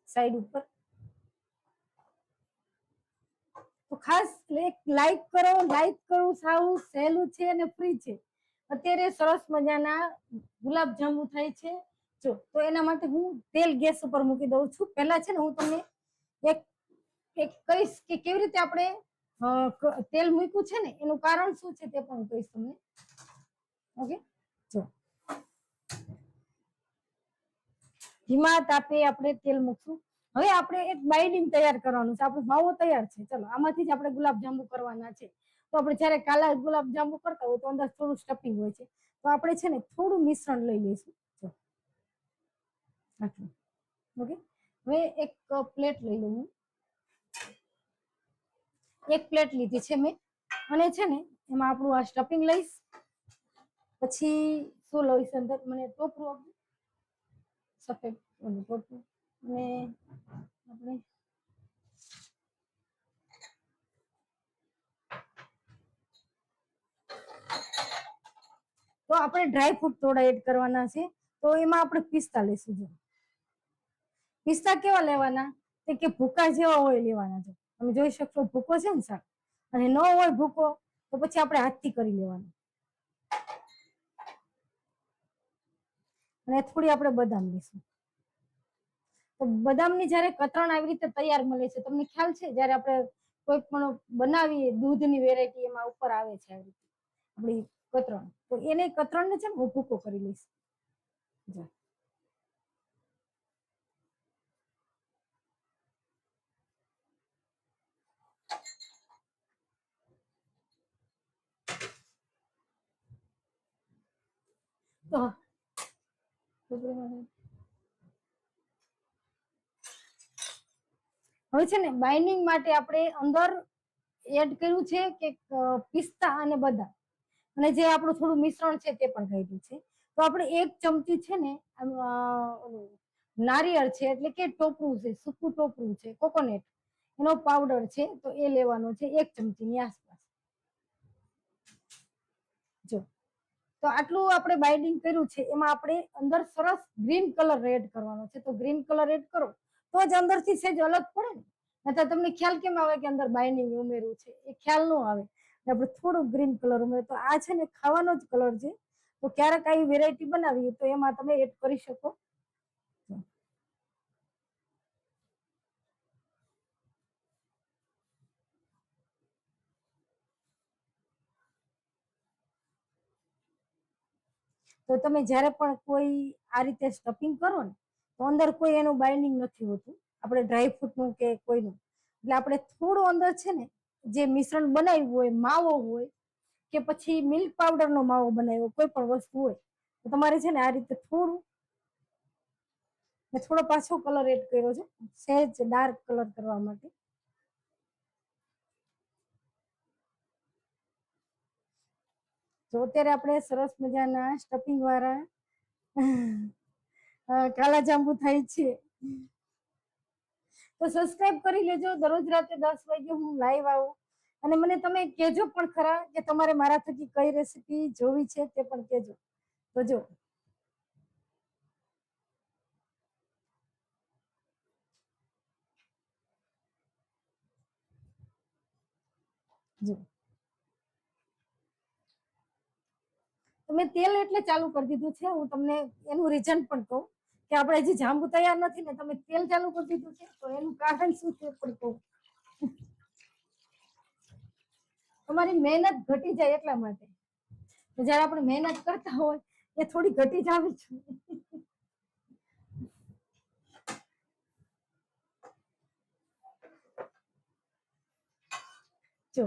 સાઈડ ઉપર. તો ખાસ લાઈક કરો. લાઈક કરવું સાવ સહેલું છે અને ફ્રી છે. અત્યારે સરસ મજાના ગુલાબ જાંબુ થાય છે. જો તો એના માટે હું તેલ ગેસ ઉપર મૂકી દઉં છું. પહેલા છે ને હું તમને એક કહીશ કે કેવી રીતે આપણે તેલ મૂક્યું છે ને એનું કારણ શું છે તે પણ કહીશ તમને. ઓકે, જો ધીમા તાપે આપણે તેલ મૂકશું. હવે આપણે એક બાઇન્ડિંગ તૈયાર કરવાનું છે. આપણો માવો તૈયાર છે. ચલો આમાંથી જ આપણે ગુલાબજાંબુ કરવાના છે. તો આપણે જ્યારે કાલા ગુલાબજાંબુ કરતા હોય તો અંદર થોડું સ્ટફિંગ હોય છે. તો આપણે છે ને થોડું મિશ્રણ લઈ લઈશું. આટલું ઓકે. હવે એક પ્લેટ લઈ લઉં. એક પ્લેટ લીધી છે મેં અને છે ને એમાં આપણું આ સ્ટફિંગ લઈશ. પછી શું લઈશ અંદર મને ટોપરું આપજો સફેદ ટોપરું અને આપણે તો આપણે ડ્રાય ફ્રૂટ થોડા એડ કરવાના છે. તો એમાં આપણે પિસ્તા લઈશું. જો પિસ્તા કેવા લેવાના કે ભૂકા જેવા હોય લેવાના છે. તમે જોઈ શકશો ભૂકો છે ને શાક અને ન હોય ભૂકો તો પછી આપણે હાથથી કરી લેવાનું. અને થોડી આપણે બદામ લઈશું. તો બદામની જ્યારે કતરણ આવી રીતે તૈયાર મળે છે તમને ખ્યાલ છે જ્યારે આપણે કોઈ પણ બનાવીએ દૂધની વેરાયટી એમાં ઉપર આવે છે આવી રીતે આપણી કતરણ. તો એને કતરણને છે ને હું ભૂકો કરી લઈશ. તો હવે છે ને બાઇન્ડિંગ માટે આપણે અંદર એડ કર્યું છે કે પિસ્તા અને બદામ અને જે આપણું થોડું મિશ્રણ છે તે પણ કર્યું છે. તો આપણે એક ચમચી છે ને નારિયેળ છે એટલે કે ટોપરું છે સૂકું ટોપરું છે કોકોનટ એનો પાવડર છે તો એ લેવાનો છે 1 ચમચીની આસપાસ. જો તો આટલું આપણે બાઇન્ડિંગ કર્યું છે એમાં આપણે અંદર સરસ ગ્રીન કલર એડ કરવાનો છે. તો ગ્રીન કલર એડ કરો તો જ અંદરથી સેજ અલગ પડે ને. નહીંતર તમને ખ્યાલ કેમ આવે કે અંદર બાઇન્ડિંગ ઉમેર્યું છે એ ખ્યાલ ન આવે. આપણે થોડું ગ્રીન કલર ઉમેરો તો આ છે ને ખાવાનો જ કલર છે. તો ક્યારેક આવી વેરાયટી બનાવીએ તો એમાં તમે એડ કરી શકો. તો તમે જ્યારે પણ કોઈ આ રીતે સ્ટફિંગ કરો ને તો અંદર કોઈ એનું બાઇન્ડિંગ નથી હોતું આપણે ડ્રાયફ્રૂટનું કે કોઈનું. એટલે આપણે થોડું અંદર છે ને જે મિશ્રણ બનાવ્યું હોય માવો હોય કે પછી મિલ્ક પાવડરનો માવો બનાવ્યો કોઈ પણ વસ્તુ હોય તો તમારે છે ને આ રીતે થોડું થોડો પાછો કલર એડ કર્યો છે સહેજ ડાર્ક કલર કરવા માટે. તો અત્યારે આપણે સરસ મજાના સ્ટફિંગ વાળા કાલા જાંબુ થાય છે. તો સબસ્ક્રાઇબ કરી લેજો. દરરોજ રાતે 10 વાગે હું લાઈવ આવું અને મને તમે કહેજો પણ ખરા કે તમારે મારા થકી કઈ રેસીપી જોવી છે તે પણ કહેજો. તો જો મેં તેલ એટલે ચાલુ કરી દીધું છે. હું તમને એનું રીઝન પણ કહું કે આપણે હજી જાંબુ તૈયાર નથી ને તમે તેલ ચાલુ કરી દીધું છે તો એનું કારણ શું છે પણ કહું. તમારી મહેનત ઘટી જાય એટલા માટે. જયારે આપણે મહેનત કરતા હોય એ થોડી ઘટી જ આવી છે. જો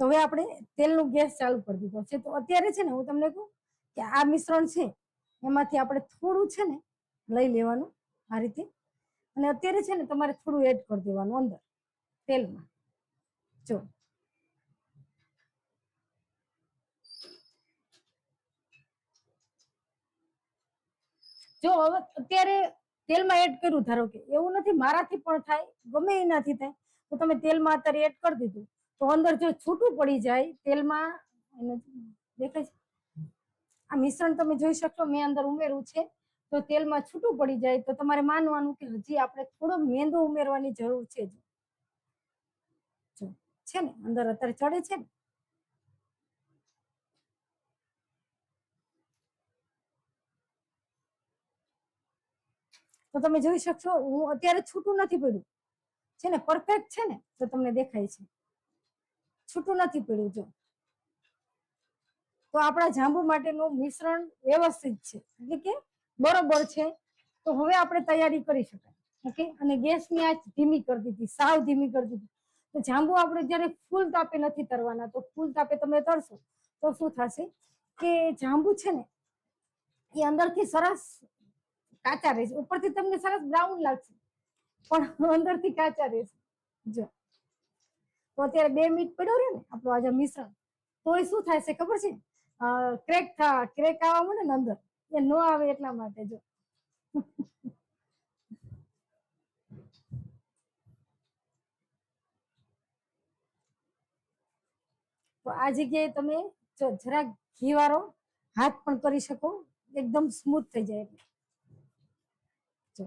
તો હવે આપણે તેલનું ગેસ ચાલુ કરી દીધો છે. તો અત્યારે છે ને હું તમને કહું કે આ મિશ્રણ છે એમાંથી આપણે થોડું છે ને લઈ લેવાનું આ રીતે અને અત્યારે છે ને તમારે થોડું એડ કરી દેવાનું અંદર તેલમાં. જો જો હવે અત્યારે તેલમાં એડ કર્યું ધારો કે એવું નથી મારાથી પણ થાય ગમે એનાથી થાય તો તમે તેલમાં અત્યારે એડ કરી દીધું તો અંદર જો છૂટું પડી જાય તેલમાં દેખાય છે આ મિશ્રણ તમે જોઈ શકશો મેં અંદર ઉમેર્યું છે તો તેલમાં છૂટું પડી જાય તો તમારે માનવાનું કે હજી આપણે થોડો મેંદો ઉમેરવાની જરૂર છે. જો છે ને અંદર અત્યારે ચડે છે ને તો તમે જોઈ શકશો હું અત્યારે છૂટું નથી પડ્યું છે ને પરફેક્ટ છે ને તો તમને દેખાય છે છૂટું નથી પડ્યું. જો તો આપણા જાંબુ માટેનું મિશ્રણ વ્યવસ્થિત છે એટલે કે બરોબર છે. તો હવે આપણે તૈયારી કરી શકાય. ઓકે, અને ગેસની આંચ ધીમી કરી દીધી, સાવ ધીમી કરી દીધી. તો જાંબુ આપણે જ્યારે ફૂલ તાપે નથી તરવાના, તો ફૂલ તાપે તમે તરશો તો શું થશે કે જાંબુ છે ને એ અંદરથી સરસ કાચા રહેશે, ઉપરથી તમને સરસ બ્રાઉન લાગશે પણ અંદરથી કાચા રહેશે. જો તો અત્યારે 2 મિનિટ પડ્યો રહે ને આપણું આજે મિશ્રણ, તો એ શું થાય છે ખબર છે, ક્રેક આવવા મળે ને અંદર, એ ન આવે એટલા માટે. જો તો આ જગ્યાએ તમે જો જરાક ઘી વાળો હાથ પણ કરી શકો, એકદમ સ્મૂથ થઈ જાય. જો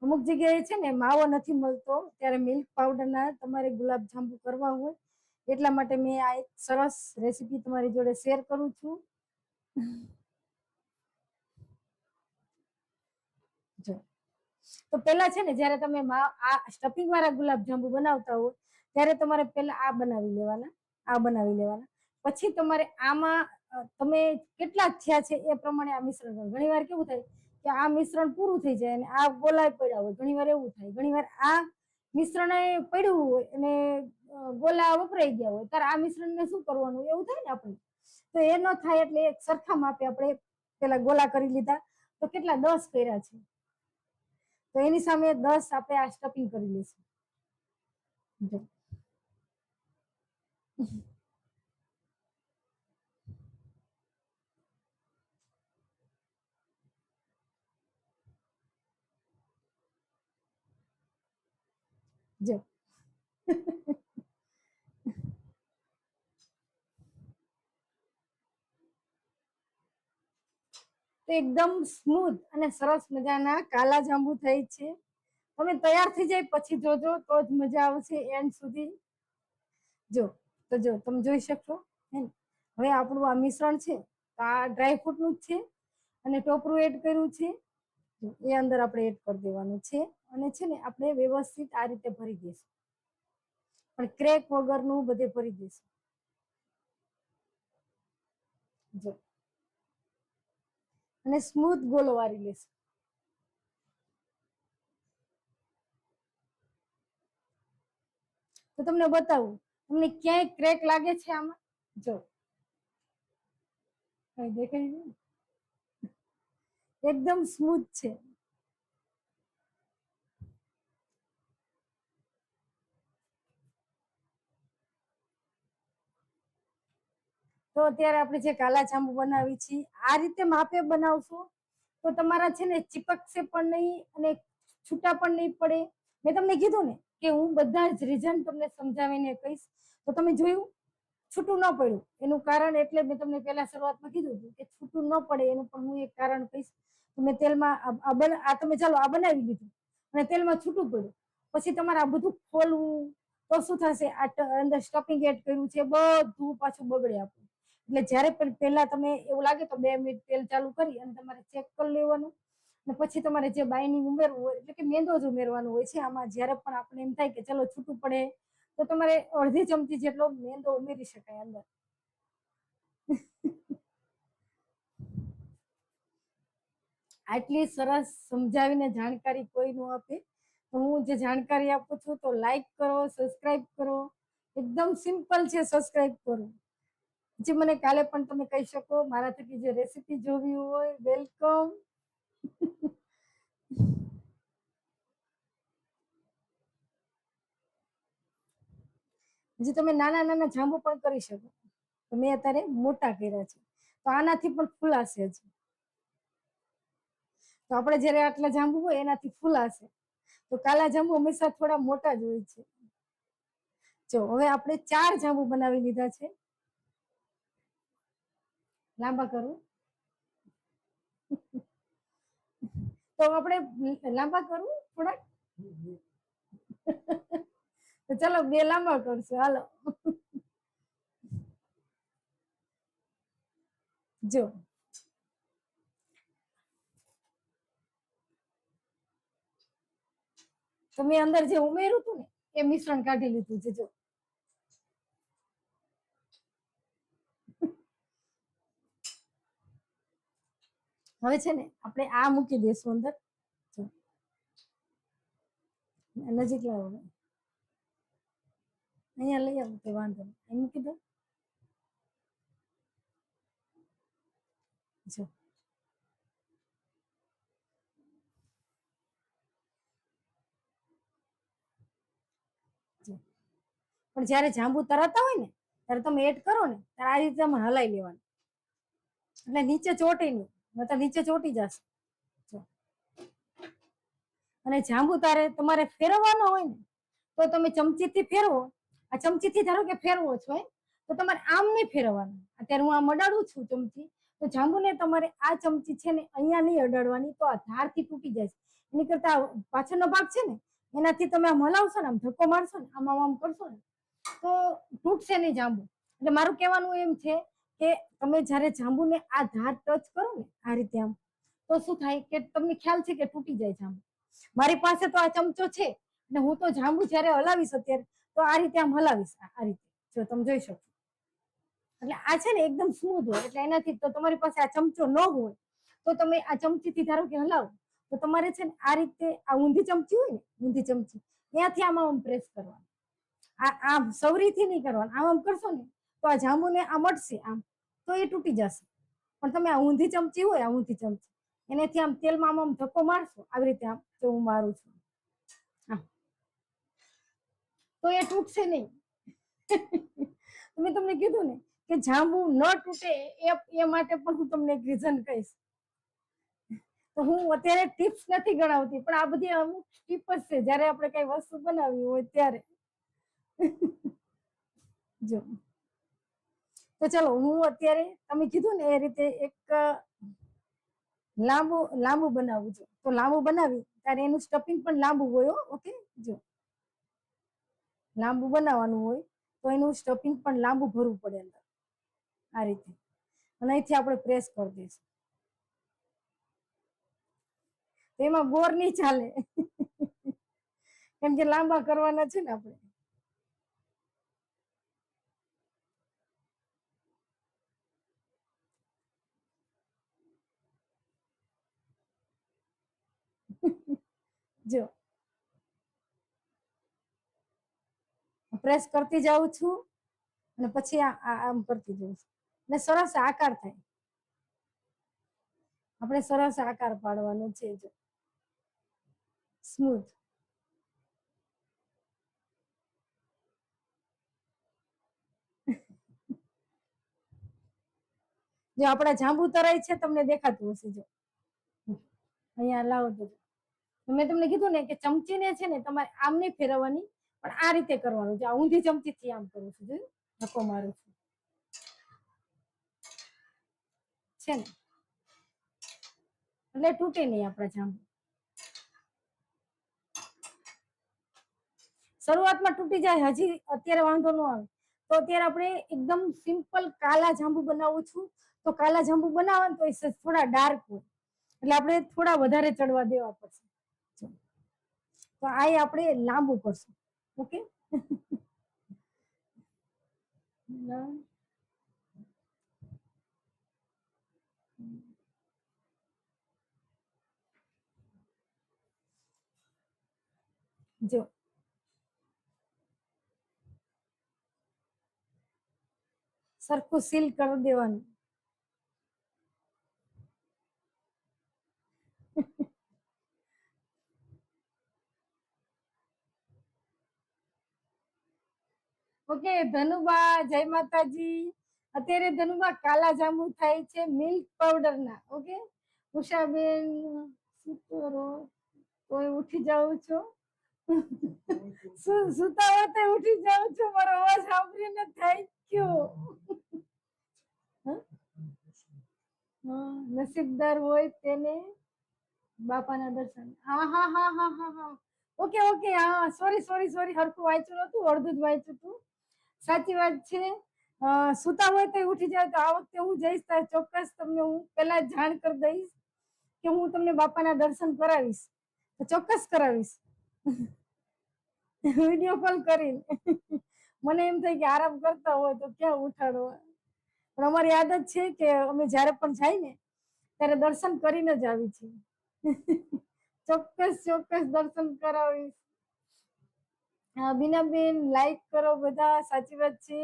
અમુક જગ્યાએ છે ને માવો નથી મળતો, ત્યારે મિલ્ક પાવડરના તમારે ગુલાબજાંબુ કરવા હોય એટલા માટે મેં આ એક સરસ રેસીપી તમારી જોડે શેર કરું છું. જો તો પેલા છે ને જ્યારે તમે આ સ્ટફિંગ વાળા ગુલાબજાંબુ બનાવતા હો ત્યારે તમારે પેલા આ બનાવી લેવાના. પછી તમારે આમાં તમે કેટલા થયા છે એ પ્રમાણે આ મિશ્રણ કરો. ઘણી વાર કેવું થાય કે આ મિશ્રણ પૂરું થઈ જાય અને આ ગોલાય પડ્યા હોય, ઘણી વાર એવું થાય. ઘણી વાર આ મિશ્રણ પડ્યું હોય અને ગોલા વપરાઈ ગયા હોય ત્યારે આ મિશ્રણને શું કરવાનું એવું થાય ને આપણે. તો એ ન થાય એટલે એક સરખા માપે આપણે પેલા ગોલા કરી લીધા, તો કેટલા 10 કર્યા છે, તો એની સામે 10 આપણે આ સ્ટફિંગ કરી લઈશું. જો તો એકદમ સ્મૂથ અને સરસ મજાના કાલા જાંબુ થાય છે. તમે તૈયાર થઈ જાય પછી જોજો તો જ મજા આવશે એન્ડ સુધી. જો તો જો તમે જોઈ શકશો. હવે આપણું આ મિશ્રણ છે, આ ડ્રાયફ્રૂટ નું જ છે અને ટોપરું એડ કર્યું છે, એ અંદર આપણે એડ કરી દેવાનું છે અને છે ને આપણે વ્યવસ્થિત આ રીતે ભરી દઈશું, પણ ક્રેક વગરનું બધે ભરી દઈશું. જો અને સ્મૂથ ગોલો વાળી લેશું. તો તમને બતાવું, તમને ક્યાંય ક્રેક લાગે છે આમાં? જો દેખાય એકદમ સ્મૂથ છે. તો અત્યારે આપણે જે કાલા જાંબુ બનાવી છે આ રીતે માપે બનાવશો તો તમારા છે ને ચીપકશે પણ નહીં અને છૂટા પણ નહીં પડે. મેં તમને કીધું ને કે હું બધા જ રીઝન તમને સમજાવીને કહીશ, તો તમે જોયું છૂટું ન પડ્યું એનું કારણ, એટલે મેં તમને પહેલા શરૂઆતમાં કીધું હતું કે છૂટું ન પડે એનું પણ હું એક કારણ કહીશ. તમે તેલમાં આ તમે ચાલો આ બનાવી લીધું અને તેલમાં છૂટું પડ્યું, પછી તમારે આ બધું ખોલવું તો શું થશે, આ અંદર સ્ટફિંગ એડ કર્યું છે બધું પાછું બગડે આપણું. એટલે જ્યારે પણ પહેલા તમે એવું લાગે તો 2 મિનિટ તેલ ચાલુ કરી અને તમારે ચેક કરી લેવાનું, અને પછી તમારે જે બાઈન્ડિંગ ઉમેરવું હોય એટલે કે મેંદો જ ઉમેરવાનો હોય છે આમાં. જ્યારે પણ આપણે એમ થાય કે ચલો છૂટું પડે તો તમારે અડધી ચમચી જેટલો મેંદો ઉમેરી શકાય અંદર. આટલી સરસ સમજાવીને જાણકારી કોઈ ન આપે, તો હું જે જાણકારી આપું છું તો લાઈક કરો, સબસ્ક્રાઇબ કરો. એકદમ સિમ્પલ છે, સબસ્ક્રાઇબ કરો. જે મને કાલે પણ તમે કહી શકો મારા થકી જે રેસીપી જોવી હોય, વેલકમ. જે તમે નાના નાના જાંબુ પણ કરી શકો, તો મેં અત્યારે મોટા કર્યા છે, તો આનાથી પણ ફૂલાશે હજી. તો આપણે જયારે આટલા જાંબુ હોય એનાથી ફૂલાશે. તો કાલા જાંબુ હંમેશા થોડા મોટા જ હોય છે. જો હવે આપણે 4 જાંબુ બનાવી લીધા છે. લાંબા કરું તો આપણે લાંબા કરું થોડાક, તો ચલો 2 લાંબા કરશું હાલો. જો તો મેં અંદર જે ઉમેર્યું હતું ને એ મિશ્રણ કાઢી લીધું છે. જો હવે છે ને આપણે આ મૂકી દઈશું અંદર. નજીક લાવો, અહીંયા લઈ આવો, કઈ વાંધો નહીં, અહીં મૂકી દો. જો પણ જ્યારે જાંબુ તરાતા હોય ને ત્યારે તમે એડ કરો ને ત્યારે આ રીતે તમે હલાઈ લેવાનું, એટલે નીચે ચોટે નહીં, નતર નીચે ચોટી જશે. અને જાંબુ તારે તમારે ફેરવવાનો હોય ને તો તમે ચમચીથી ફેરવો. આ ચમચીથી ધારો કે ફેરવો છો તો તમારે આમ નહીં ફેરવવાનું. અત્યારે હું આમ અડાડું છું ચમચી, તો જાંબુને તમારે આ ચમચી છે ને અહીંયા નહીં અડાડવાની, તો આ ધારથી તૂટી જાય છે. એની કરતા પાછળનો ભાગ છે ને એનાથી તમે આમ હલાવશો ને, આમ ધક્કો મારશો ને, આમ આમ કરશો ને તો તૂટશે નહીં જાંબુ. એટલે મારું કહેવાનું એમ છે કે તમે જ્યારે જાંબુને આ ધાર ટચ કરો ને આ રીતે આમ, તો શું થાય કે તમને ખ્યાલ છે કે તૂટી જાય જાંબુ. મારી પાસે તો આ ચમચો છે અને હું તો જાંબુ જ્યારે હલાવીશ અત્યારે તો આ રીતે આમ હલાવીશ, આ રીતે, જો તમે જોઈ શકો. એટલે આ છે ને એકદમ સ્મૂથ હોય, એટલે એનાથી તો તમારી પાસે આ ચમચો ન હોય તો તમે આ ચમચીથી ધારો કે હલાવો તો તમારે છે ને આ રીતે આ ઊંધી ચમચી હોય ને, ઊંધી ચમચી ત્યાંથી આમ પ્રેસ કરવાનું. આમ સવરીથી નહીં કરવાનું, આમ કરશો ને તો આ જાંબુને આ મટશે આમ, તો એ તૂટી જશે. પણ તમે આ ઊંધી ચમચી હોય, આ ઊંધી ચમચી એનેથી આમ તેલમાં આમ ધક્કો મારશો આવી રીતે, આમ જો હું મારું છું તો એ તૂટશે નહીં. મેં તમને કીધું ને કે જાંબુ ન તૂટે એ માટે પણ હું તમને એક રીઝન કહીશ. તો હું અત્યારે ટિપ્સ નથી ગણાવતી, પણ આ બધી અમુક ટીપ જ છે જ્યારે આપણે કઈ વસ્તુ બનાવવી હોય ત્યારે. જો તો ચલો હું અત્યારે તમે કીધું ને એ રીતે એક લાંબુ બનાવવું છે, તો લાંબુ બનાવી ત્યારે એનું સ્ટફિંગ પણ લાંબુ હોય. ઓકે, જો લાંબુ બનાવવાનું હોય તો એનું સ્ટફિંગ પણ લાંબુ ભરવું પડે અંદર આ રીતે, અને અહીંથી આપણે પ્રેસ કરી દઈશું. એમાં ગોર નહીં ચાલે કેમ કે લાંબા કરવાના છે ને આપણે. જો પ્રેસ કરતી જાઉં છું અને પછી આમ કરતી જઉં છું, અને સરસ આકાર થાય. આપણે સરસ આકાર પાડવાનો છે, જો સ્મૂથ. જો આપણા જાંબુ તરાય છે, તમને દેખાતું હશે. જો અહીંયા લાવો તો મેં તમને કીધું ને કે ચમચીને છે ને તમારે આમ નહીં ફેરવવાની, પણ આ રીતે કરવાનું. જો ઊંધી ચમચીથી આમ કરું છું, જોયું, ધક્કો મારું છું છે ને, એટલે તૂટે નહીં આપણા જાંબુ. શરૂઆતમાં તૂટી જાય, હજી અત્યારે વાંધો ન આવે. તો અત્યારે આપણે એકદમ સિમ્પલ કાલા જાંબુ બનાવું છું, તો કાલા જાંબુ બનાવવાનું તો એ થોડા ડાર્ક હોય, એટલે આપણે થોડા વધારે ચડવા દેવા પડશે. તો આ આપણે લાંબુ કરશું. ઓકે, જો સરખું સીલ કરી દેવાનું. ઓકે ધનુબા, જય માતાજી. અત્યારે ધનુબા કાલા જાંબુ થાય છે મિલ્ક પાવડર ના. ઓકે ઉષાબેન, શું કરો? કોઈ ઉઠી જાઉં છો? સુતા વખતે ઉઠી જાઉં છું, મારો અવાજ સાંભળીને થાય ગયો. નસીબદાર હોય તેને બાપાના દર્શન. હા હા હા હા હા હા, ઓકે ઓકે, હા સોરી સોરી સોરી, હરખું વાંચ્યું નતું, અડધું જ વાંચ્યું હતું. સાચી વાત છે. સુતા હોય તો ઉઠી જાય, તો આ વખતે હું જઈશ ત્યારે ચોક્કસ તમને હું પહેલા જાણ કરી દઈશ કે હું તમને બાપાના દર્શન કરાવીશ, તો ચોક્કસ કરાવીશ વિડીયો કોલ કરીને. મને એમ થાય કે આરામ કરતા હોય તો ક્યાં ઉઠાડવા, પણ અમારી આદત છે કે અમે જ્યારે પણ જાય ને ત્યારે દર્શન કરીને જ આવી છે. ચોક્કસ ચોક્કસ દર્શન કરાવીશ. બીનાબેન લાઈક કરો બધા, સાચી વાત છે.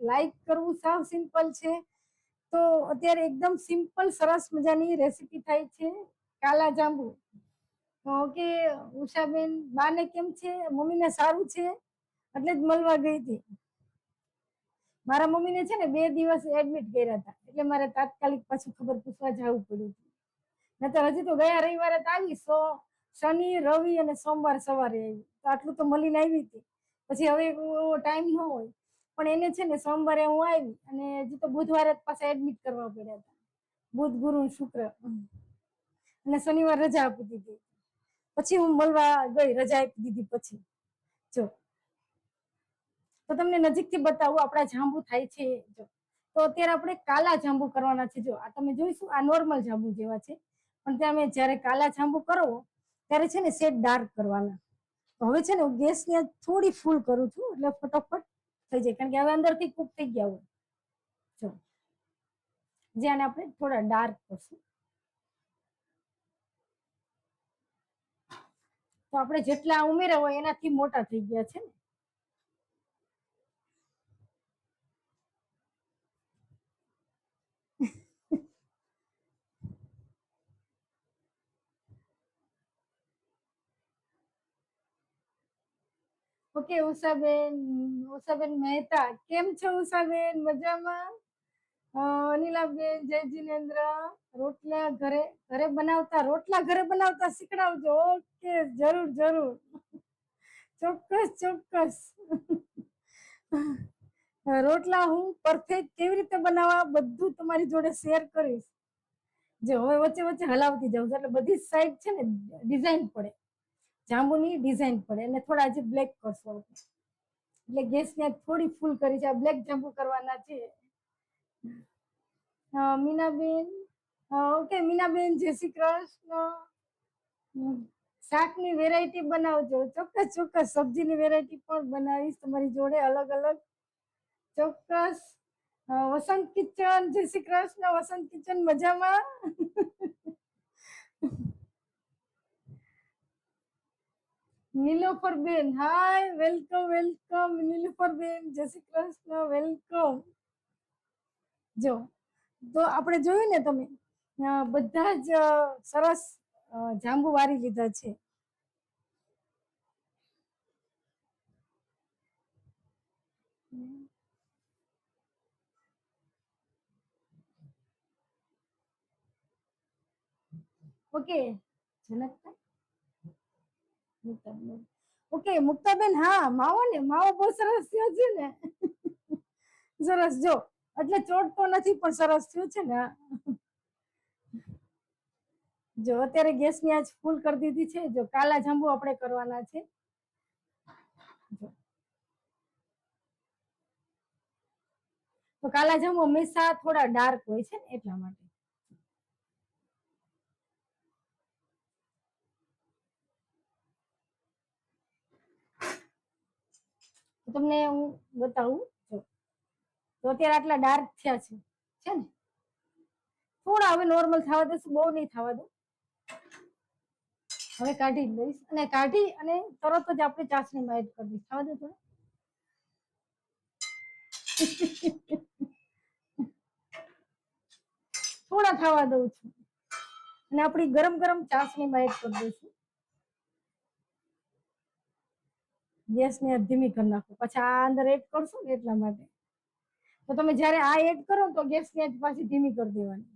લાઈક કરવું સાવ સિમ્પલ છે. તો અત્યારે એકદમ સિમ્પલ સરસ મજાની રેસીપી થાય છે કાલા જાંબુ. ઓકે ઉષાબેન, બાને કેમ છે? મમ્મીને સારું છે? એટલે જ મળવા ગઈ હતી. મારા મમ્મીને છે ને 2 દિવસ એડમિટ કર્યા હતા, એટલે મારે તાત્કાલિક પાછું ખબર પૂછવા જવું પડ્યું હતું. નતર હજી તો ગયા રવિવારે તો આવી, શનિ રવિ અને સોમવાર સવારે આવી, તો આટલું તો મળીને આવી હતી. પછી હવે એવો ટાઈમ ન હોય, પણ એને છે ને સોમવારે હું આવી અને હજી તો બુધવારે પાછા એડમિટ કરવા પડ્યા હતા. બુધ ગુરુ શુક્ર અને શનિવાર રજા આપી દીધી. પછી હું મળવા ગઈ, રજા આપી દીધી પછી. જો તો તમને નજીકથી બતાવું આપણા જાંબુ થાય છે. જો તો અત્યારે આપણે કાલા જાંબુ કરવાના છે. જો આ તમે જોઈશું, આ નોર્મલ જાંબુ જેવા છે, પણ તમે જ્યારે કાલા જાંબુ કરો ત્યારે છે ને શેડ ડાર્ક કરવાના. તો હવે છે ને હું ગેસને થોડી ફૂલ કરું છું, એટલે ફટોફટ થઈ જાય, કારણ કે હવે અંદરથી કુક થઈ ગયા હોય. જો જ્યાં આપણે થોડા ડાર્ક કરશું, તો આપણે જેટલા ઉમેર્યા હોય એનાથી મોટા થઈ ગયા છે ને. ઓકે ઉષાબેન મહેતા, કેમ છો ઉષાબેન? મજામાં? અનિલાબેન, જય જિનેન્દ્ર. રોટલા ઘરે ઘરે બનાવતા, રોટલા ઘરે બનાવતા શીખડાવજો. ઓકે જરૂર જરૂર, ચોક્કસ ચોક્કસ. રોટલા હું પરફેક્ટ કેવી રીતે બનાવવા બધું તમારી જોડે શેર કરીશ. જે હવે વચ્ચે વચ્ચે હલાવતી જાઉં, એટલે બધી સાઈડ છે ને ડિઝાઇન પડે, જાંબુની ડિઝાઇન પડે. અને થોડા હજી બ્લેક કરશો, એટલે ગેસને થોડી ફૂલ કરી છે. આ બ્લેક જાંબુ કરવાના છે. મીનાબેન, ઓકે મીનાબેન, જય શ્રી કૃષ્ણ. શાકની વેરાયટી બનાવજો. ચોક્કસ ચોક્કસ, સબ્જીની વેરાયટી પણ બનાવીશ તમારી જોડે અલગ અલગ. ચોક્કસ. વસંત કિચન, જય શ્રી કૃષ્ણ. વસંત કિચન મજામાં? નીલોફર બેન, હાય, વેલકમ વેલકમ. નીલોફર બેન, જય શ્રી કૃષ્ણ, વેલકમ. જો તો આપણે જોયું ને, તમે બધા જ સરસ જાંબુ વારી લીધા છે. ઓકે ઓકે મુક્તાબેન, હા માવો ને, માવો બહુ સરસ થયો છે ને. સરસ, જો એટલે ચોટતો નથી પણ સરસ થયું છે ને. જો અત્યારે ગેસની આંચ ફૂલ કરી દીધી છે. જો કાલા જાંબુ આપણે કરવાના છે. તો કાલા જાંબુ હંમેશા થોડા ડાર્ક હોય છે ને, એટલા માટે. તમને હું બતાવું. જો તો અત્યારે આટલા ડાર્ક થયા છે ને. થોડા હવે નોર્મલ થવા દેશું, બહુ નહીં થવા દો. હવે કાઢી લઈશ, અને કાઢી અને તરત જ આપણે ચાસણીમાં એડ કરી દઈશ. થવા દો થોડા. થોડા થવા દઉં છું, અને આપણી ગરમ ગરમ ચાસણીમાં એડ કરી દઈશું. ગેસને ધીમી કરી નાખો, પછી આ અંદર એડ કરશો ને એટલા માટે. તો તમે જ્યારે આ એડ કરો તો ગેસની આંચ પાછી ધીમી કરી દેવાની.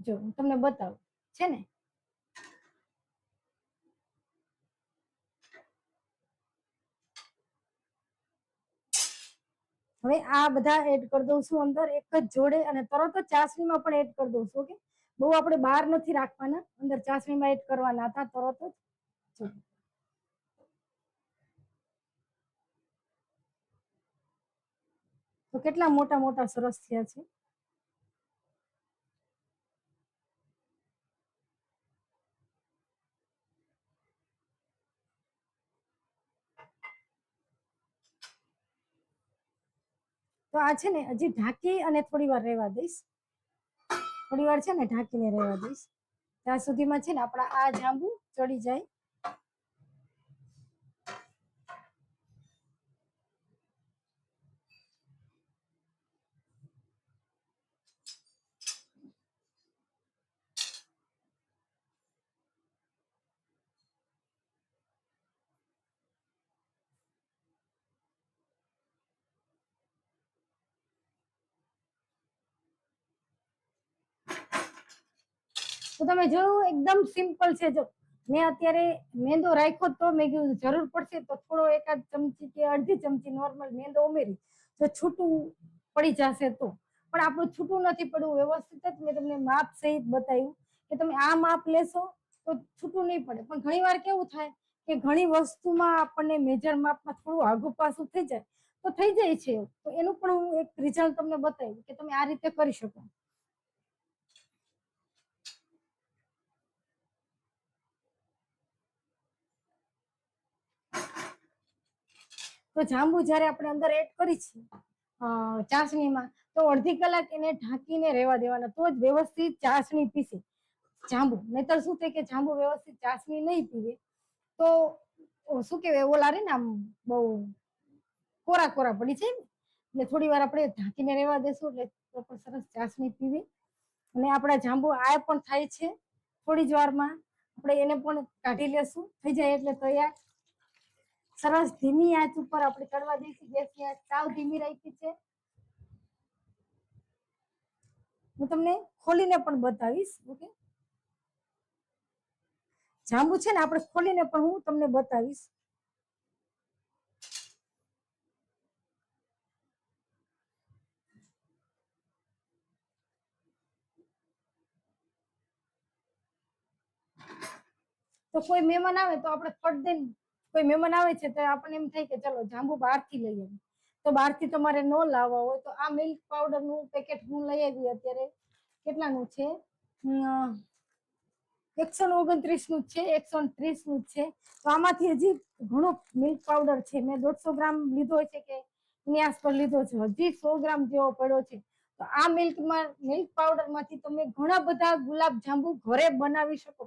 જો હું તમને બતાવું છે ને. હવે આ બધા એડ કરી દઉં છું અંદર એક જ જોડે, અને તરત જ ચાસણીમાં પણ એડ કરી દઉં છું. ઓકે, બહુ આપણે બહાર નથી રાખવાના, અંદર ચાસણીમાં એડ કરવાના હતા તરત જ. તો કેટલા મોટા મોટા સરસ થયા છે. તો આ છે ને હજી ઢાંકી અને થોડી વાર રહેવા દઈશ, થોડી વાર છે ને ઢાંકીને રહેવા દઈશ, ત્યાં સુધીમાં છે ને આપણા આ જાંબુ ચડી જાય. તો તમે જોયું એકદમ સિમ્પલ છે. જો મેં અત્યારે મેંદો રાખ્યો તો મેં કીધું જરૂર પડશે તો થોડો એકાદ ચમચી કે અડધી ચમચી નોર્મલ મેંદો ઉમેરી, જો છૂટું પડી જશે તો. પણ આપણું છૂટું નથી પડવું, વ્યવસ્થિત જ મેં તમને માપ સહિત બતાવ્યું કે તમે આ માપ લેશો તો છૂટું નહીં પડે. પણ ઘણી વાર કેવું થાય કે ઘણી વસ્તુમાં આપણને મેજર માપમાં થોડું આઘું પાછું થઈ જાય તો થઈ જાય છે. તો એનું પણ હું એક રિઝલ્ટ તમને બતાવ્યું કે તમે આ રીતે કરી શકો. તો જાંબુ જ્યારે આપણે અંદર એડ કરી છીએ ચાસણીમાં, તો અડધી કલાક એને ઢાંકીને રહેવા દેવાના, તો જ વ્યવસ્થિત ચાસણી પીસે જાંબુ. નહીતર શું થાય કે જાંબુ વ્યવસ્થિત ચાસણી નહીં પીવે તો શું કહેવાય ઓલા રે ને આમ બહુ કોરા કોરા પડી જાય ને. એટલે થોડી વાર આપણે ઢાંકીને રહેવા દેશું એટલે પ્રોપર સરસ ચાસણી પીવી. અને આપણા જાંબુ આ પણ થાય છે. થોડી જ વારમાં આપણે એને પણ કાઢી લેશું, થઈ જાય એટલે તૈયાર. સરસ ધીમી આંચ ઉપર આપણે કરવા દઈશું. ગેસની આંચ સાવ ધીમી રાખી છે. હું તમને ખોલીને પણ બતાવીશ. ઓકે, જાંબુ છે ને આપણે ખોલીને પણ હું તમને બતાવીશ. તો કોઈ મહેમાન આવે તો આપણે ફટ દઈને, કોઈ મહેમાન આવે છે તો આપણને એમ થાય કે ચલો જાંબુ બહારથી લઈ આવીએ. તો બહારથી તમારે ન લાવવા હોય તો આ મિલ્ક પાવડરનું પેકેટ હું લઈ આવી અત્યારે. કેટલાનું છે? 129 નું છે, 130 નું છે. તો આમાંથી હજી ઘણો મિલ્ક પાવડર છે. મેં 150 ગ્રામ લીધો છે કે એની આસપાસ લીધો છે, હજી 100 ગ્રામ જેવો પડ્યો છે. તો આ મિલ્ક પાવડર માંથી તમે ઘણા બધા ગુલાબ જાંબુ ઘરે બનાવી શકો